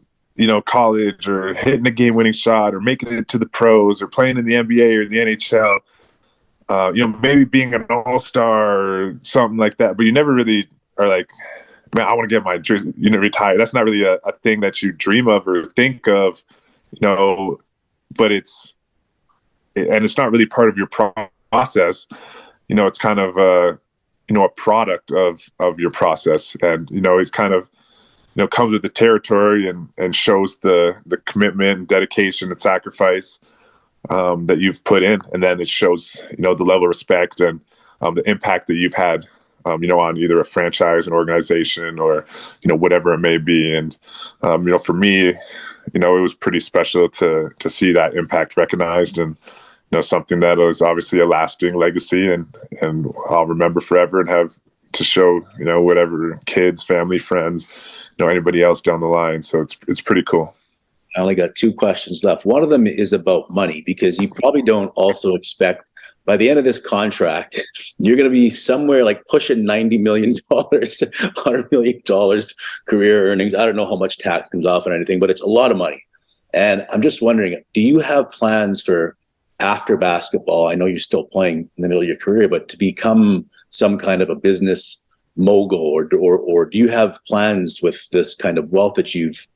Speaker 5: college or hitting a game-winning shot or making it to the pros or playing in the NBA or the NHL, maybe being an all-star or something like that. But you never really are like, man, I want to get my jersey, retired. That's not really a thing that you dream of or think of, but it's not really part of your process. It's kind of a product of your process, and it's kind of comes with the territory and shows the commitment and dedication and sacrifice that you've put in, and then it shows the level of respect and the impact that you've had on either a franchise, an organization, or whatever it may be. And for me, it was pretty special to see that impact recognized, and something that is obviously a lasting legacy, and I'll remember forever and have to show whatever kids, family, friends, anybody else down the line. So it's pretty cool.
Speaker 6: I only got 2 questions left. One of them is about money, because you probably don't also expect by the end of this contract, you're going to be somewhere like pushing $90 million, $100 million career earnings. I don't know how much tax comes off and anything, but it's a lot of money. And I'm just wondering, do you have plans for after basketball? I know you're still playing in the middle of your career, but to become some kind of a business mogul, or do you have plans with this kind of wealth that you've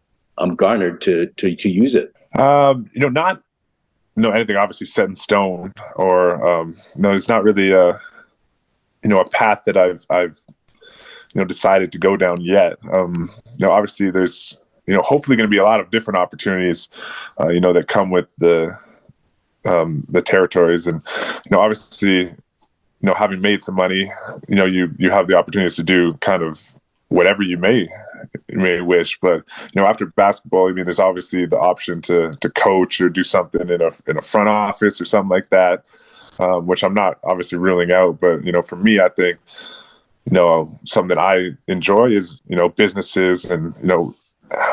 Speaker 6: garnered to use it?
Speaker 5: Not anything obviously set in stone, or it's not really a path that I've decided to go down yet. Obviously there's hopefully going to be a lot of different opportunities that come with the territories, and obviously having made some money, you have the opportunities to do kind of whatever you may wish. But after basketball, there's obviously the option to coach or do something in a front office or something like that, which I'm not obviously ruling out. But for me, I think something that I enjoy is businesses, and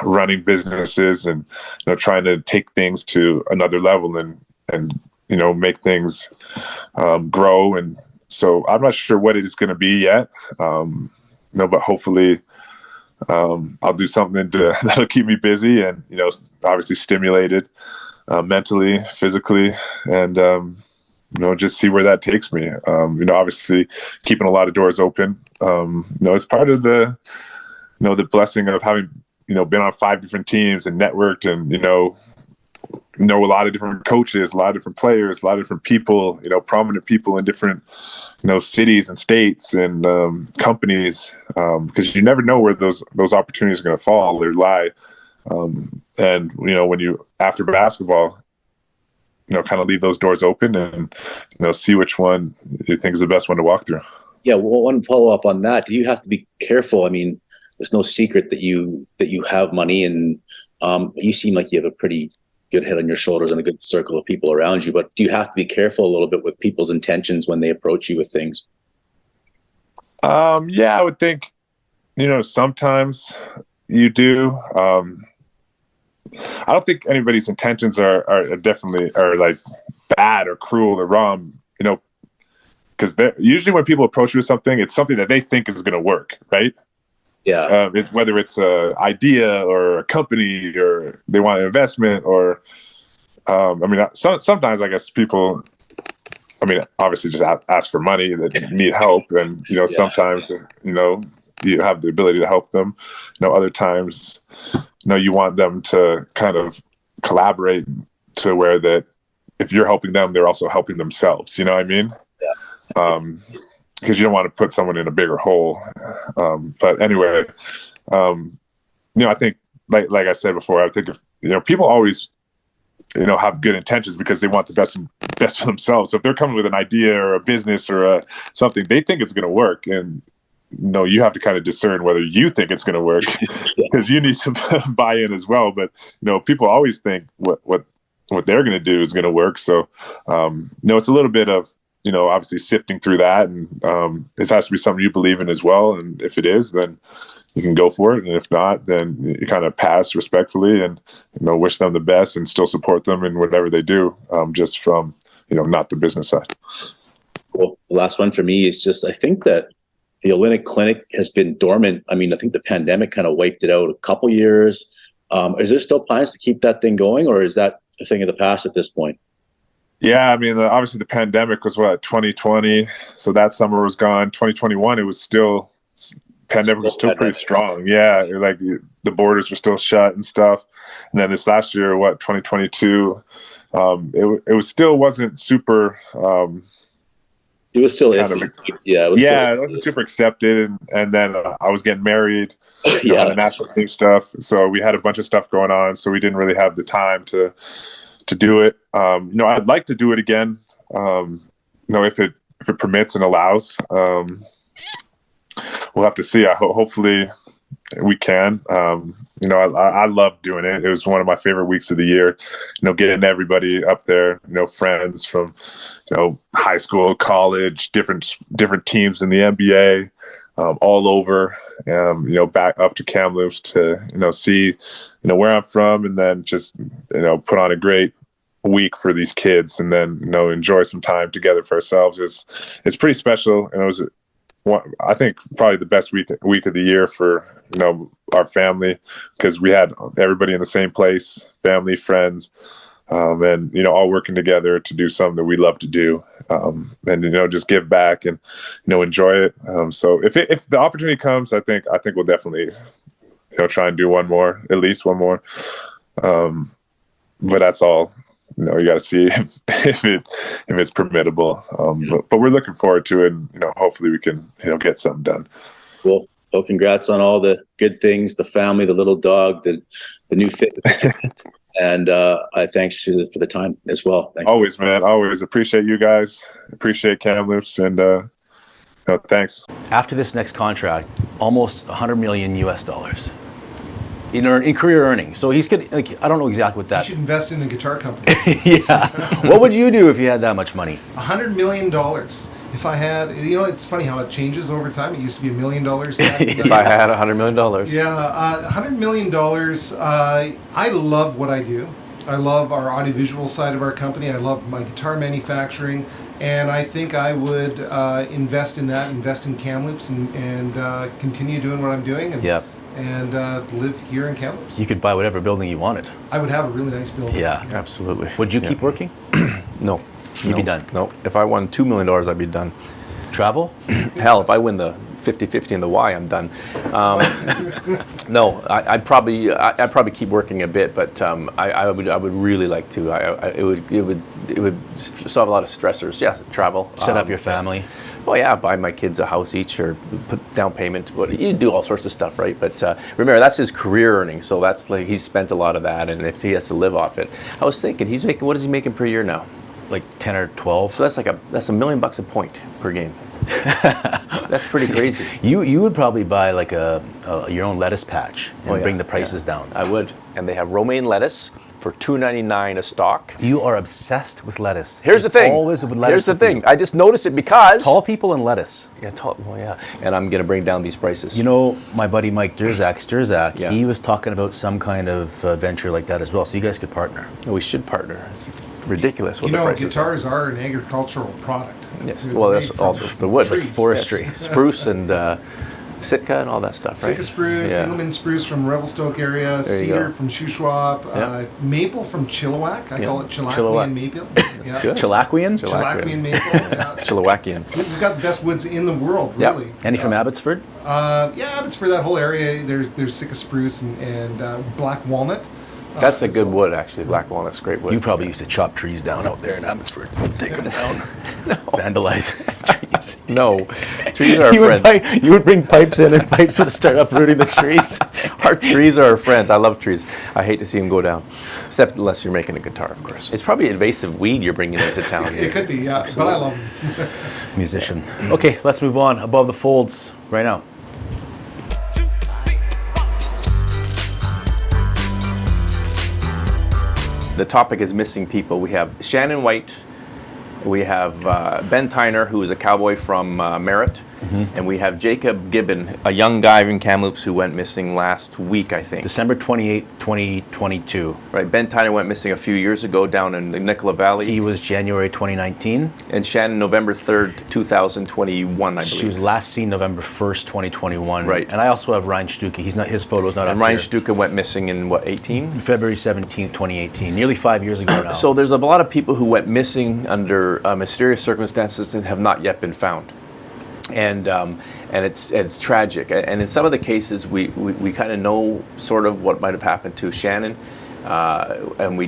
Speaker 5: running businesses, and trying to take things to another level, and make things grow. And so I'm not sure what it is going to be yet, but hopefully I'll do something that'll keep me busy, and obviously stimulated mentally, physically, and just see where that takes me. Obviously keeping a lot of doors open. It's part of the blessing of having been on 5 different teams and networked, and know a lot of different coaches, a lot of different players, a lot of different people, prominent people in different cities and states and companies, because you never know where those opportunities are going to fall or lie. And when you, after basketball, kind of leave those doors open and see which one you think is the best one to walk through.
Speaker 6: Yeah, well, one follow up on that. Do you have to be careful? There's no secret that you have money, and you seem like you have a pretty good head on your shoulders and a good circle of people around you. But do you have to be careful a little bit with people's intentions when they approach you with things?
Speaker 5: Yeah, I would think, sometimes you do. I don't think anybody's intentions are definitely like bad or cruel or wrong, because usually when people approach you with something, it's something that they think is going to work, right?
Speaker 6: Yeah.
Speaker 5: Whether it's an idea or a company, or they want an investment, or sometimes I guess people, obviously just ask for money, that need help, and sometimes you have the ability to help them. Other times, you want them to kind of collaborate to where that if you're helping them, they're also helping themselves. You know what I mean? Yeah. Because you don't want to put someone in a bigger hole. But anyway, I think, like I said before, I think if people always, have good intentions because they want the best for themselves. So if they're coming with an idea or a business or something, they think it's going to work, and you have to kind of discern whether you think it's going to work, because you need to buy in as well. But people always think what they're going to do is going to work. So it's a little bit of obviously sifting through that, and it has to be something you believe in as well. And if it is, then you can go for it. And if not, then you kind of pass respectfully and, wish them the best and still support them in whatever they do, just from, not the business side.
Speaker 6: Well, the last one for me is just, I think that the Olynyk Klynyk has been dormant. I think the pandemic kind of wiped it out a couple years. Is there still plans to keep that thing going, or is that a thing of the past at this point?
Speaker 5: Yeah, obviously the pandemic was 2020, so that summer was gone. 2021, it was still pandemic was still pretty strong. Yeah, like the borders were still shut and stuff. And then this last year, 2022, it was still wasn't super.
Speaker 6: It was still iffy.
Speaker 5: It wasn't super accepted. And then I was getting married, on the national team stuff. So we had a bunch of stuff going on. So we didn't really have the time to do it. I'd like to do it again. If it permits and allows. We'll have to see. Hopefully we can. I love doing it. It was one of my favorite weeks of the year. Getting everybody up there. Friends from high school, college, different teams in the NBA, all over. Back up to Kamloops to see where I'm from, and then just put on a great week for these kids, and then enjoy some time together for ourselves. It's pretty special, and it was I think probably the best week of the year for our family, because we had everybody in the same place, family, friends, and all working together to do something that we love to do, and just give back and enjoy it. So if the opportunity comes, I think we'll definitely try and do at least one more. But that's all. You got to see if it's permittable. But we're looking forward to it. And, hopefully we can get something done.
Speaker 6: Well, congrats on all the good things, the family, the little dog, the new fit, and thanks for the time as well. Thanks.
Speaker 5: Always, man. Always appreciate you guys. Appreciate Kamloops, and thanks.
Speaker 1: After this next contract, almost $100 million US. In career earnings. So he's gonna, I don't know exactly what that.
Speaker 3: You should invest in a guitar company.
Speaker 1: Yeah. What would you do if you had that much money?
Speaker 3: $100 million. If I had, it's funny how it changes over time. It used to be $1 million.
Speaker 2: If I had $100 million.
Speaker 3: Yeah, $100 million. I love what I do. I love our audiovisual side of our company. I love my guitar manufacturing. And I think I would invest in Kamloops and continue doing what I'm doing. And live here in Kamloops.
Speaker 1: You could buy whatever building you wanted.
Speaker 3: I would have a really nice building.
Speaker 1: Yeah,
Speaker 2: absolutely.
Speaker 1: Would you keep working?
Speaker 2: No.
Speaker 1: You'd be done?
Speaker 2: No. If I won $2 million, I'd be done.
Speaker 1: Travel?
Speaker 2: Hell, if I win the 50-50 in the Y, I'm done. No, I'd probably keep working a bit, but I would really like to. It would solve a lot of stressors. Yes, travel.
Speaker 1: Set up your family.
Speaker 2: Well, yeah, buy my kids a house each, or put down payment. But you do all sorts of stuff, right? But remember, that's his career earnings, so that's like he's spent a lot of that, and he has to live off it. I was thinking, what is he making per year now?
Speaker 1: Like 10 or 12.
Speaker 2: So that's $1 million a point per game. That's pretty crazy.
Speaker 1: You would probably buy like your own lettuce patch and bring the prices down.
Speaker 2: I would. And they have romaine lettuce for $2.99 a stalk.
Speaker 1: You are obsessed with lettuce.
Speaker 2: Here's the thing.
Speaker 1: Always with lettuce.
Speaker 2: Here's the thing. I just noticed it because
Speaker 1: tall people and lettuce.
Speaker 2: Yeah, Well, yeah. And I'm gonna bring down these prices.
Speaker 1: My buddy Mike Sturzak, he was talking about some kind of venture like that as well. So you guys could partner.
Speaker 2: We should partner. It's ridiculous what the prices
Speaker 3: guitars are an agricultural product.
Speaker 2: Yes. Well, that's all the wood,
Speaker 1: like forestry,
Speaker 2: spruce and Sitka and all that stuff, right?
Speaker 3: Sitka spruce, Engelmann spruce from Revelstoke area, cedar from Shuswap, maple from Chilliwack. I call it Chilliwack maple.
Speaker 1: Chilliwack?
Speaker 3: Chilliwack maple.
Speaker 2: Chilliwackian.
Speaker 3: We've got the best woods in the world, really.
Speaker 1: Any from Abbotsford?
Speaker 3: Abbotsford, that whole area. There's Sitka spruce and black walnut.
Speaker 2: That's a good wood, actually. Black walnut's great wood.
Speaker 1: You probably used to chop trees down out there in Abbotsford. Take them down. Vandalize trees.
Speaker 2: No. Trees are our friends.
Speaker 1: You would bring pipes in and pipes would start uprooting the trees.
Speaker 2: Our trees are our friends. I love trees. I hate to see them go down. Except unless you're making a guitar, of course. It's probably an invasive weed you're bringing into town.
Speaker 3: It could be, yeah. Absolutely. But I love them.
Speaker 1: Musician. Okay, let's move on. Above the Folds right now.
Speaker 2: The topic is missing people. We have Shannon White, we have Ben Tyner, who is a cowboy from Merritt, and we have Jakob Gibbon, a young guy in Kamloops who went missing last week, I think.
Speaker 1: December 28th, 2022.
Speaker 2: Right, Ben Tyner went missing a few years ago down in the Nicola Valley.
Speaker 1: He was January 2019.
Speaker 2: And Shannon, November 3rd, 2021, I believe.
Speaker 1: She was last seen November 1st, 2021.
Speaker 2: Right.
Speaker 1: And I also have Ryan Shtuka. His photo's not up here.
Speaker 2: And Ryan Shtuka went missing in, 18?
Speaker 1: February 17th, 2018. Nearly 5 years ago now.
Speaker 2: So there's a lot of people who went missing under mysterious circumstances and have not yet been found. And and it's tragic. And in some of the cases, we kind of know sort of what might have happened to Shannon, and we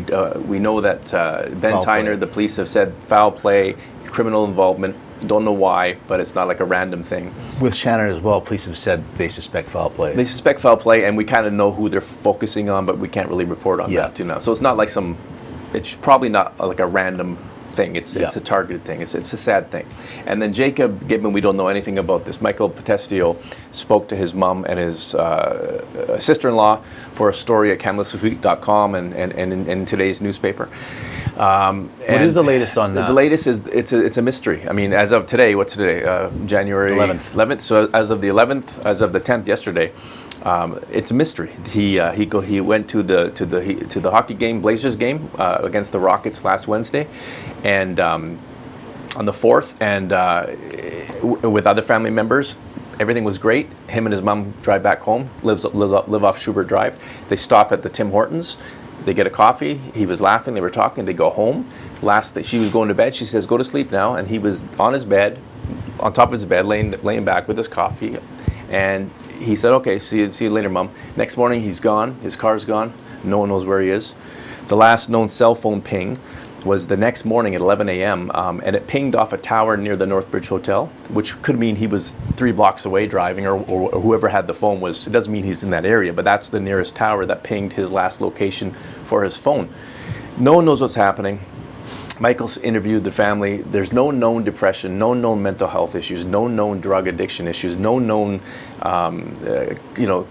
Speaker 2: know that Ben Tyner, the police have said foul play, criminal involvement. Don't know why, but it's not like a random thing.
Speaker 1: With Shannon as well, police have said they suspect foul play.
Speaker 2: They suspect foul play, and we kind of know who they're focusing on, but we can't really report on that too now. So it's not like it's probably not like a random thing. It's a targeted thing. It's a sad thing. And then Jakob Gibbon, we don't know anything about this. Michael Potestio spoke to his mom and his sister-in-law for a story at KamloopsLast.com and in today's newspaper.
Speaker 1: What is the latest on that?
Speaker 2: The latest is it's a mystery. I mean, as of today, what's today? January 11th. So as of the 11th, as of the 10th yesterday, it's a mystery. He went to the hockey game, Blazers game against the Rockets last Wednesday, and on the 4th, and with other family members. Everything was great. Him and his mom drive back home. Live off Schubert Drive. They stop at the Tim Hortons. They get a coffee. He was laughing. They were talking. They go home. She was going to bed. She says, "Go to sleep now." And he was on his bed, on top of his bed, laying back with his coffee. And he said, "Okay, see you later, Mom." Next morning, he's gone. His car's gone. No one knows where he is. The last known cell phone ping was the next morning at 11 a.m., and it pinged off a tower near the Northbridge Hotel, which could mean he was 3 blocks away driving, or whoever had the phone was. It doesn't mean he's in that area, but that's the nearest tower that pinged his last location for his phone. No one knows what's happening. Michael's interviewed the family. There's no known depression, no known mental health issues, no known drug addiction issues, no known,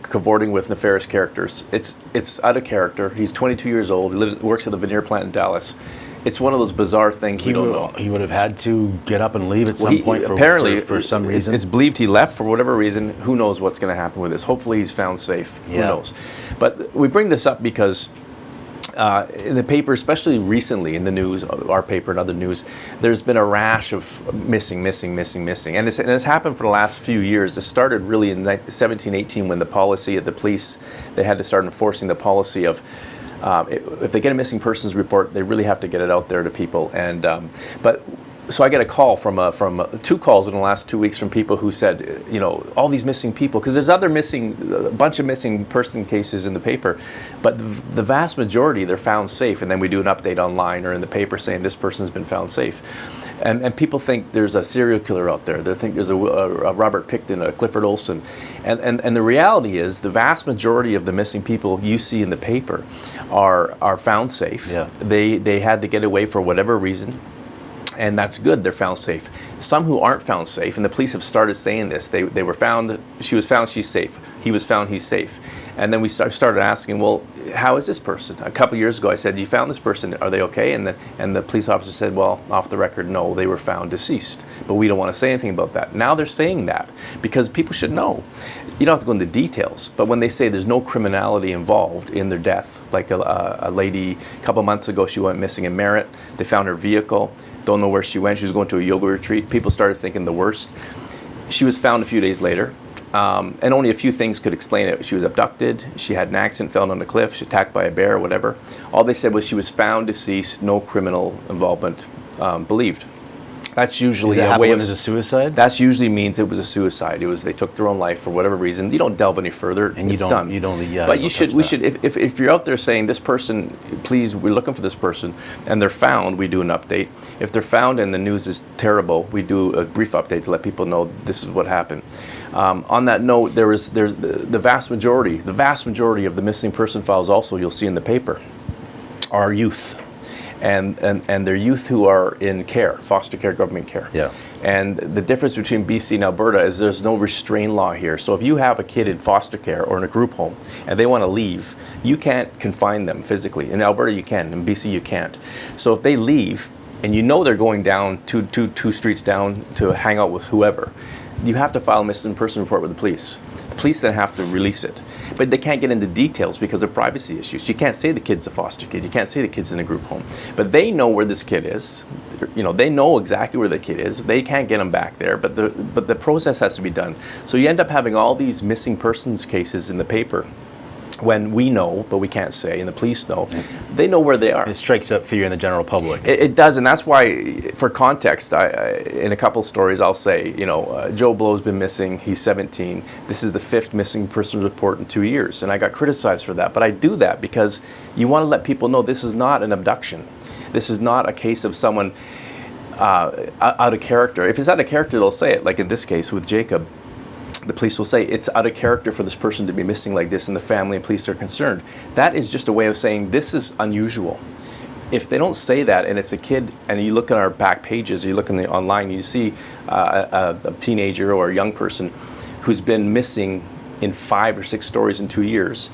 Speaker 2: cavorting with nefarious characters. It's out of character. He's 22 years old. He works at the veneer plant in Dallas. It's one of those bizarre things we don't know.
Speaker 1: He would have had to get up and leave at some point for some reason.
Speaker 2: It's believed he left for whatever reason. Who knows what's going to happen with this? Hopefully he's found safe. Who knows? But we bring this up because in the paper, especially recently in the news, our paper and other news, there's been a rash of missing. And it's happened for the last few years. It started really in 17-18 when the policy of the police, they had to start enforcing the policy of if they get a missing persons report, they really have to get it out there to people. And so I get a call from 2 calls in the last 2 weeks from people who said, all these missing people, because there's a bunch of missing person cases in the paper, but the vast majority, they're found safe, and then we do an update online or in the paper saying this person's been found safe. And people think there's a serial killer out there. They think there's a Robert Pickton, a Clifford Olson. And the reality is the vast majority of the missing people you see in the paper are found safe. Yeah. They had to get away for whatever reason. And that's good, they're found safe. Some who aren't found safe, and the police have started saying this, they were found, she was found, she's safe. He was found, he's safe. And then we started asking, well, how is this person? A couple years ago I said, you found this person, are they okay? And the police officer said, well, off the record, no, they were found deceased. But we don't want to say anything about that. Now they're saying that, because people should know. You don't have to go into details, but when they say there's no criminality involved in their death, like a lady, a couple months ago, she went missing in Merritt, they found her vehicle, don't know where she went. She was going to a yoga retreat. People started thinking the worst. She was found a few days later, and only a few things could explain it. She was abducted. She had an accident, fell on a cliff. She was attacked by a bear, whatever. All they said was she was found deceased, no criminal involvement believed. That's usually a way of
Speaker 1: a suicide.
Speaker 2: That usually means it was a suicide. It was they took their own life for whatever reason. You don't delve any further, and it's done. But we should. If you're out there saying this person, please, we're looking for this person, and they're found, we do an update. If they're found and the news is terrible, we do a brief update to let people know this is what happened. On that note, there's the vast majority of the missing person files. Also, you'll see in the paper, are youth. And they're youth who are in care, foster care, government care. Yeah. And the difference between BC and Alberta is there's no restraint law here. So if you have a kid in foster care or in a group home and they want to leave, you can't confine them physically. In Alberta you can, in BC you can't. So if they leave and you know they're going down two streets down to hang out with whoever, you have to file a missing person report with the police. The police then have to release it. But they can't get into details because of privacy issues. You can't say the kid's a foster kid. You can't say the kid's in a group home. But they know where this kid is. They know exactly where the kid is. They can't get him back there, but the process has to be done. So you end up having all these missing persons cases in the paper when we know, but we can't say, and the police know, they know where they are.
Speaker 1: It strikes up fear in the general public.
Speaker 2: It does, and that's why, for context, in a couple stories, I'll say, Joe Blow's been missing. He's 17. This is the 5th missing person report in 2 years, and I got criticized for that. But I do that because you want to let people know this is not an abduction. This is not a case of someone out of character. If it's out of character, they'll say it. Like in this case with Jacob, the police will say it's out of character for this person to be missing like this, and the family and police are concerned. That is just a way of saying this is unusual. If they don't say that, and it's a kid, and you look at our back pages, or you look in the online, you see a teenager or a young person who's been missing in 5 or 6 stories in 2 years.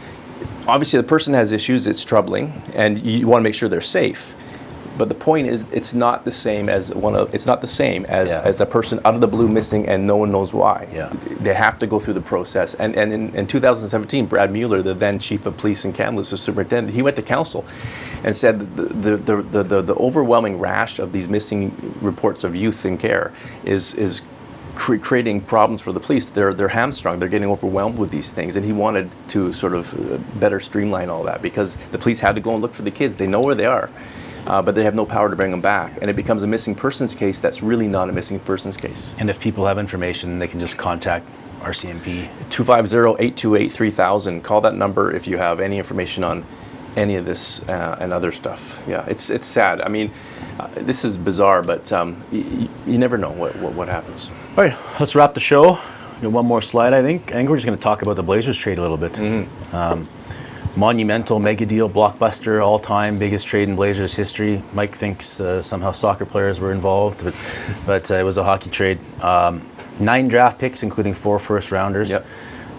Speaker 2: Obviously, the person has issues. It's troubling, and you want to make sure they're safe. But the point is, it's not the same as as a person out of the blue missing and no one knows why.
Speaker 1: Yeah.
Speaker 2: They have to go through the process. And in 2017, Brad Mueller, the then chief of police in Kamloops, the superintendent, he went to council and said the overwhelming rash of these missing reports of youth in care is creating problems for the police. They're hamstrung. They're getting overwhelmed with these things, and he wanted to sort of better streamline all that because the police had to go and look for the kids. They know where they are. But they have no power to bring them back. And it becomes a missing persons case that's really not a missing persons case.
Speaker 1: And if people have information, they can just contact RCMP.
Speaker 2: 250-828-3000. Call that number if you have any information on any of this and other stuff. Yeah, it's sad. I mean, this is bizarre, but you never know what happens.
Speaker 1: All right, let's wrap the show. We got one more slide, I think. And we're just going to talk about the Blazers trade a little bit. Monumental, mega deal, blockbuster, all-time biggest trade in Blazers history. Mike thinks somehow soccer players were involved, but it was a hockey trade. 9 draft picks, including 4 first-rounders,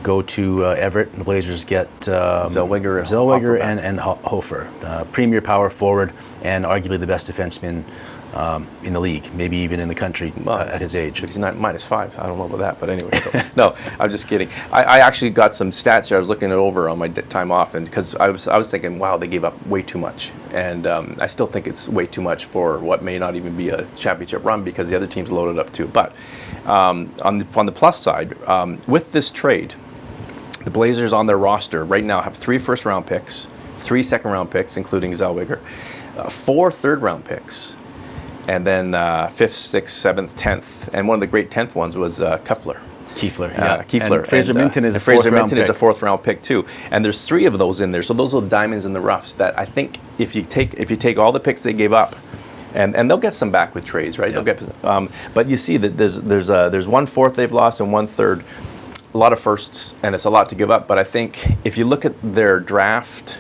Speaker 1: go to Everett. The Blazers get Zellweger and Hofer, premier power forward and arguably the best defenseman in the league, maybe even in the country at his age.
Speaker 2: But he's not -5. I don't know about that, but anyway. So, no, I'm just kidding. I actually got some stats here. I was looking it over on my time off, and because I was thinking, wow, they gave up way too much, and I still think it's way too much for what may not even be a championship run because the other team's loaded up too. But on the plus side, with this trade, the Blazers on their roster right now have 3 first-round picks, 3 second-round picks, including Zellweger, 4 third-round picks. And then 5th, 6th, 7th, 10th, and one of the great 10th ones was Kiefler.
Speaker 1: Kiefler. And Fraser Minton is a
Speaker 2: fourth round pick too. And there's 3 of those in there. So those are diamonds in the roughs that I think if you take all the picks they gave up, and they'll get some back with trades, right?
Speaker 1: Yep.
Speaker 2: They'll get, but you see that there's 1 fourth they've lost and 1 third. A lot of firsts, and it's a lot to give up. But I think if you look at their draft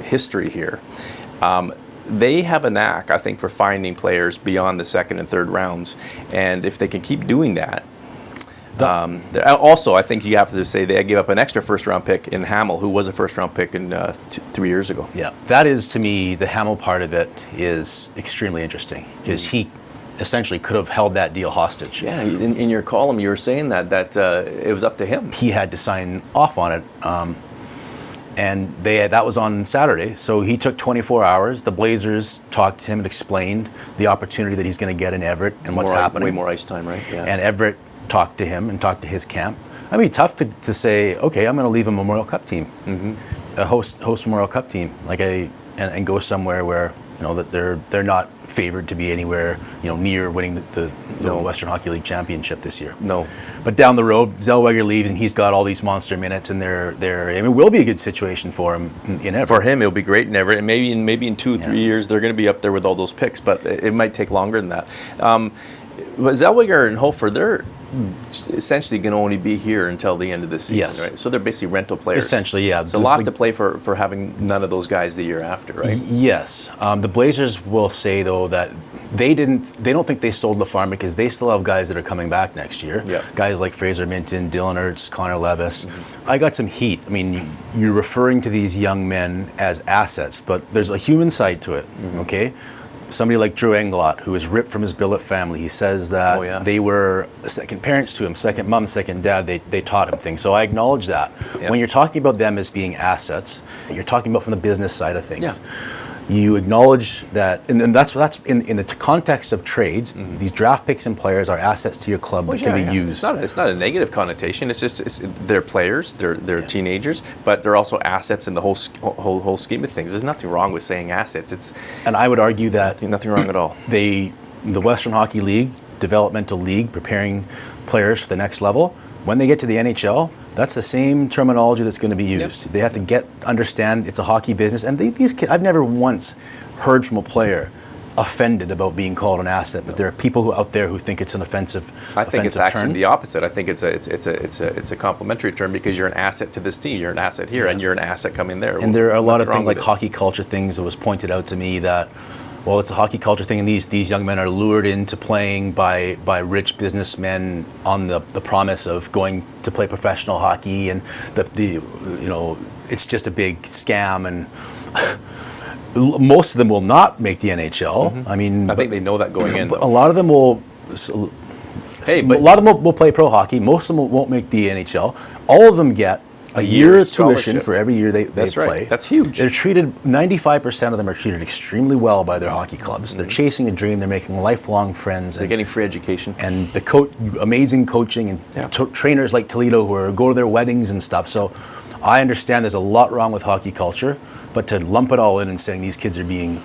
Speaker 2: history here. They have a knack, I think, for finding players beyond the 2nd and 3rd rounds, and if they can keep doing that, also I think you have to say they gave up an extra first-round pick in Hamill, who was a first-round pick in 3 years ago.
Speaker 1: Yeah, that is to me the Hamill part of it is extremely interesting because he essentially could have held that deal hostage.
Speaker 2: Yeah, in your column you were saying that it was up to him.
Speaker 1: He had to sign off on it. And that was on Saturday, so he took 24 hours. The Blazers talked to him and explained the opportunity that he's going to get in Everett and what's happening.
Speaker 2: Way more ice time, right? Yeah.
Speaker 1: And Everett talked to him and talked to his camp. I mean, tough to say, okay, I'm going to leave a Memorial Cup team, a host Memorial Cup team, and go somewhere where that they're not favored to be anywhere near winning the Western Hockey League championship this year.
Speaker 2: No.
Speaker 1: But down the road, Zellweger leaves and he's got all these monster minutes, and it will be a good situation for him in Everett.
Speaker 2: For him, it'll be great in Everett, and maybe in 2 or 3 years they're going to be up there with all those picks. But it might take longer than that. But Zellweger and Hofer, they're essentially going to only be here until the end of the season, right? So they're basically rental players.
Speaker 1: Essentially, yeah.
Speaker 2: It's a lot to play for having none of those guys the year after, right?
Speaker 1: Yes. The Blazers will say though that they don't think they sold the farm because they still have guys that are coming back next year.
Speaker 2: Yeah.
Speaker 1: Guys like Fraser Minton, Dylan Ertz, Connor Levis. I got some heat. I mean, you're referring to these young men as assets, but there's a human side to it, okay? Somebody like Drew Englot, who was ripped from his billet family, he says that they were second parents to him, second mom, second dad. They taught him things. So I acknowledge that. When you're talking about them as being assets, you're talking about from the business side of things. you acknowledge that, and that's in the context of trades. These draft picks and players are assets to your club that can be used.
Speaker 2: It's not a negative connotation. It's just they're players, they're teenagers, but they're also assets in the whole scheme of things. There's nothing wrong with saying assets.
Speaker 1: And I would argue that
Speaker 2: nothing wrong at all.
Speaker 1: The Western Hockey League, developmental league, preparing players for the next level. When they get to the NHL, that's the same terminology that's going to be used. They have to understand it's a hockey business. And these kids, I've never once heard from a player offended about being called an asset, but there are people out there who think it's an offensive term.
Speaker 2: I think it's actually the opposite. I think it's a complimentary term because you're an asset to this team. You're an asset here, and you're an asset coming there.
Speaker 1: And there are a lot of things like hockey culture things that was pointed out to me that, well, it's a hockey culture thing, and these young men are lured into playing by rich businessmen on the promise of going to play professional hockey, and it's just a big scam, and most of them will not make the NHL. I mean,
Speaker 2: I think they know that going in.
Speaker 1: A lot of them will. A lot of them will play pro hockey. Most of them won't make the NHL. All of them get a year tuition for every year they play.
Speaker 2: Right. That's huge.
Speaker 1: They're treated, 95% of them are treated extremely well by their hockey clubs. They're chasing a dream. They're making lifelong friends.
Speaker 2: They're getting free education.
Speaker 1: And amazing coaching and trainers like Toledo who go to their weddings and stuff. So I understand there's a lot wrong with hockey culture, but to lump it all in and saying these kids are being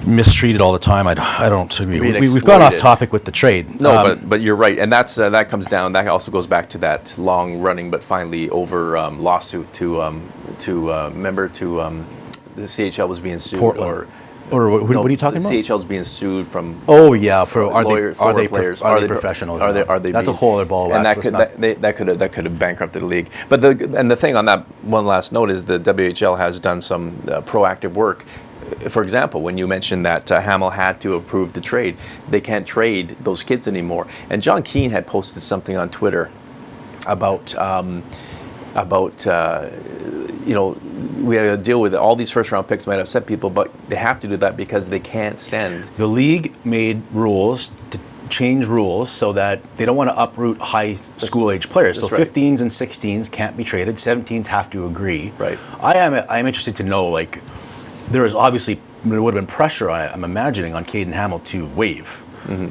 Speaker 1: mistreated all the time, I don't agree. We've gone off topic with the trade.
Speaker 2: No, but you're right, and that comes down. That also goes back to that long running but finally over lawsuit to the CHL was being sued.
Speaker 1: Portland. Or what are you talking about?
Speaker 2: The CHL is being sued from.
Speaker 1: Oh yeah, are they
Speaker 2: players?
Speaker 1: professional?
Speaker 2: Are they?
Speaker 1: That's a whole other ball.
Speaker 2: And that could have bankrupted the league. But the thing on that one last note is the WHL has done some proactive work. For example, when you mentioned that Hamel had to approve the trade, they can't trade those kids anymore. And John Keane had posted something on Twitter about we have to deal with it. All these first-round picks might upset people, but they have to do that because they can't send.
Speaker 1: The league made rules to change rules so that they don't want to uproot high school-age players. So 15s and 16s can't be traded. 17s have to agree.
Speaker 2: Right.
Speaker 1: I'm interested to know, like, there would have been pressure on it, I'm imagining, on Caden Hamel to waive.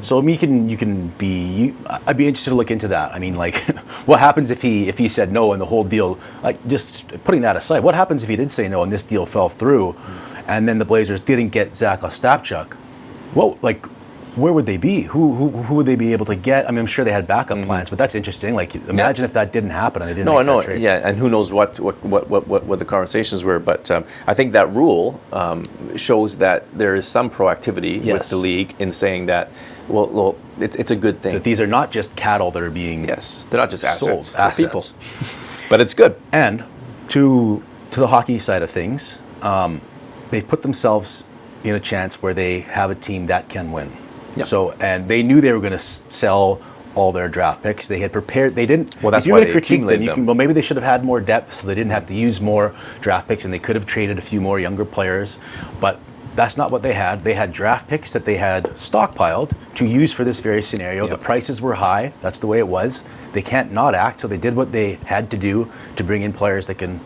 Speaker 1: So I'd be interested to look into that. I mean, like, what happens if he said no and the whole deal, like, just putting that aside, what happens if he did say no and this deal fell through, and then the Blazers didn't get Zach Ostapchuk? Well, like, where would they be? Who would they be able to get? I mean, I'm sure they had backup plans, but that's interesting. Like, imagine if that didn't happen and they didn't make that trade.
Speaker 2: Yeah, and who knows what the conversations were. But I think that rule shows that there is some proactivity with the league in saying that, well, it's a good thing.
Speaker 1: That these are not just cattle that are being
Speaker 2: they're not just assets,
Speaker 1: sold,
Speaker 2: they're people. But it's good.
Speaker 1: And to the hockey side of things, they put themselves in a chance where they have a team that can win. Yep. So, and they knew they were going to sell all their draft picks. They had prepared. They didn't.
Speaker 2: Well, that's
Speaker 1: if
Speaker 2: why
Speaker 1: you're
Speaker 2: they
Speaker 1: going to critique
Speaker 2: accumulated
Speaker 1: them. Maybe they should have had more depth, so they didn't have to use more draft picks, and they could have traded a few more younger players. But that's not what they had. They had draft picks that they had stockpiled to use for this very scenario. Yep. The prices were high. That's the way it was. They can't not act, so they did what they had to do to bring in players that can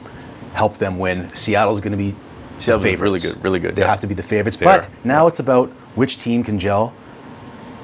Speaker 1: help them win. Seattle's going to be the favorites.
Speaker 2: Really good.
Speaker 1: They have to be the favorites. But now it's about which team can gel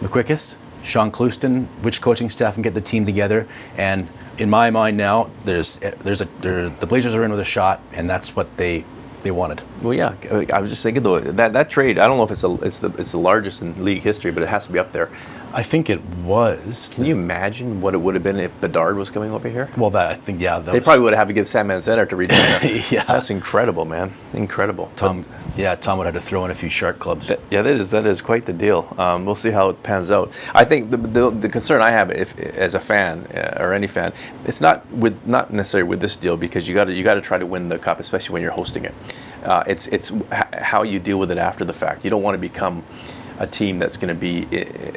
Speaker 1: the quickest. Sean Clouston, which coaching staff can get the team together. And in my mind now, the Blazers are in with a shot, and that's what they wanted.
Speaker 2: Well, yeah, I was just thinking though that trade. I don't know if it's the largest in league history, but it has to be up there.
Speaker 1: I think it was.
Speaker 2: Can you imagine what it would have been if Bedard was coming over here?
Speaker 1: Well, I think
Speaker 2: they probably would have to get Sam Manzenter to rejoin them.
Speaker 1: Yeah,
Speaker 2: that's incredible, man. Incredible.
Speaker 1: Tom would have to throw in a few shark clubs.
Speaker 2: That is quite the deal. We'll see how it pans out. I think the concern I have, as a fan or any fan, it's not necessarily with this deal, because you got to try to win the cup, especially when you're hosting it. It's how you deal with it after the fact. You don't want to become a team that's going to be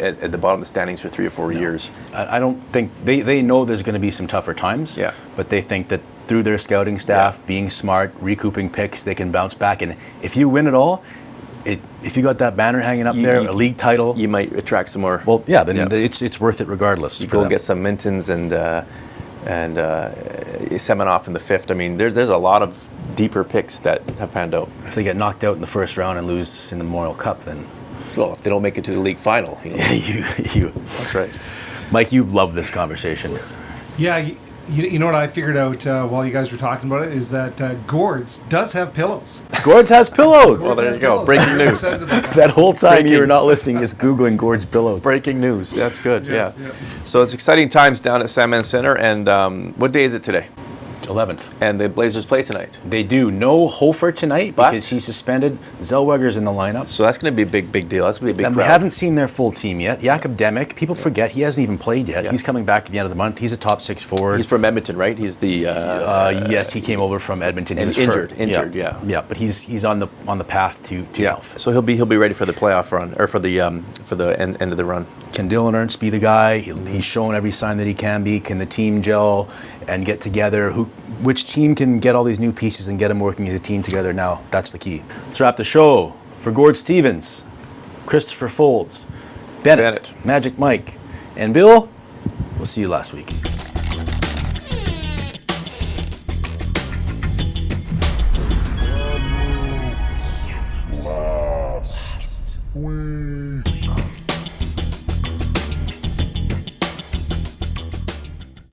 Speaker 2: at the bottom of the standings for 3 or 4 years.
Speaker 1: I don't think they know there's going to be some tougher times.
Speaker 2: Yeah.
Speaker 1: But they think that through their scouting staff, being smart, recouping picks, they can bounce back. And if you win it all, if you got that banner hanging up there, a league title,
Speaker 2: you might attract some more.
Speaker 1: Well, yeah, then it's worth it regardless.
Speaker 2: You go get some Mintons and and Semenoff in the 5th. I mean, there's a lot of deeper picks that have panned out.
Speaker 1: If they get knocked out in the first round and lose in the Memorial Cup, then
Speaker 2: Well, if they don't make it to the league final, you know. That's right.
Speaker 1: Mike, you love this conversation.
Speaker 3: Yeah, you know what I figured out while you guys were talking about it is that Gord's does have pillows.
Speaker 1: Gord's has pillows.
Speaker 2: Well, there you go. Breaking news.
Speaker 1: That whole time you were not listening, is Googling Gord's pillows.
Speaker 2: Breaking news. That's good.
Speaker 3: Yes,
Speaker 2: yeah.
Speaker 3: yeah.
Speaker 2: So it's exciting times down at Sandman Center. And what day is it today?
Speaker 1: 11th.
Speaker 2: And the Blazers play tonight.
Speaker 1: They do. No Hofer tonight
Speaker 2: But-
Speaker 1: because he's suspended. Zellweger's in the lineup.
Speaker 2: So that's going to be a big deal. That's going to be a big
Speaker 1: And we
Speaker 2: crowd.
Speaker 1: haven't seen their full team yet. Jakob Gibbon, people forget he hasn't even played yet.
Speaker 2: Yeah.
Speaker 1: He's coming back at the end of the month. He's a top 6 forward.
Speaker 2: He's from Edmonton, right? He's the
Speaker 1: Yes, he came over from Edmonton. He
Speaker 2: and
Speaker 1: was
Speaker 2: injured,
Speaker 1: hurt.
Speaker 2: yeah.
Speaker 1: Yeah, but he's on the path to health.
Speaker 2: So he'll be ready for the playoff run or for the end of the run.
Speaker 1: Can Dylan Ernst be the guy? He's shown every sign that he can be. Can the team gel and get together? Which team can get all these new pieces and get them working as a team together now? That's the key. Let's wrap the show. For Gord Stevens, Christopher Folds, Bennett, Magic Mike, and Bill, we'll see you last week.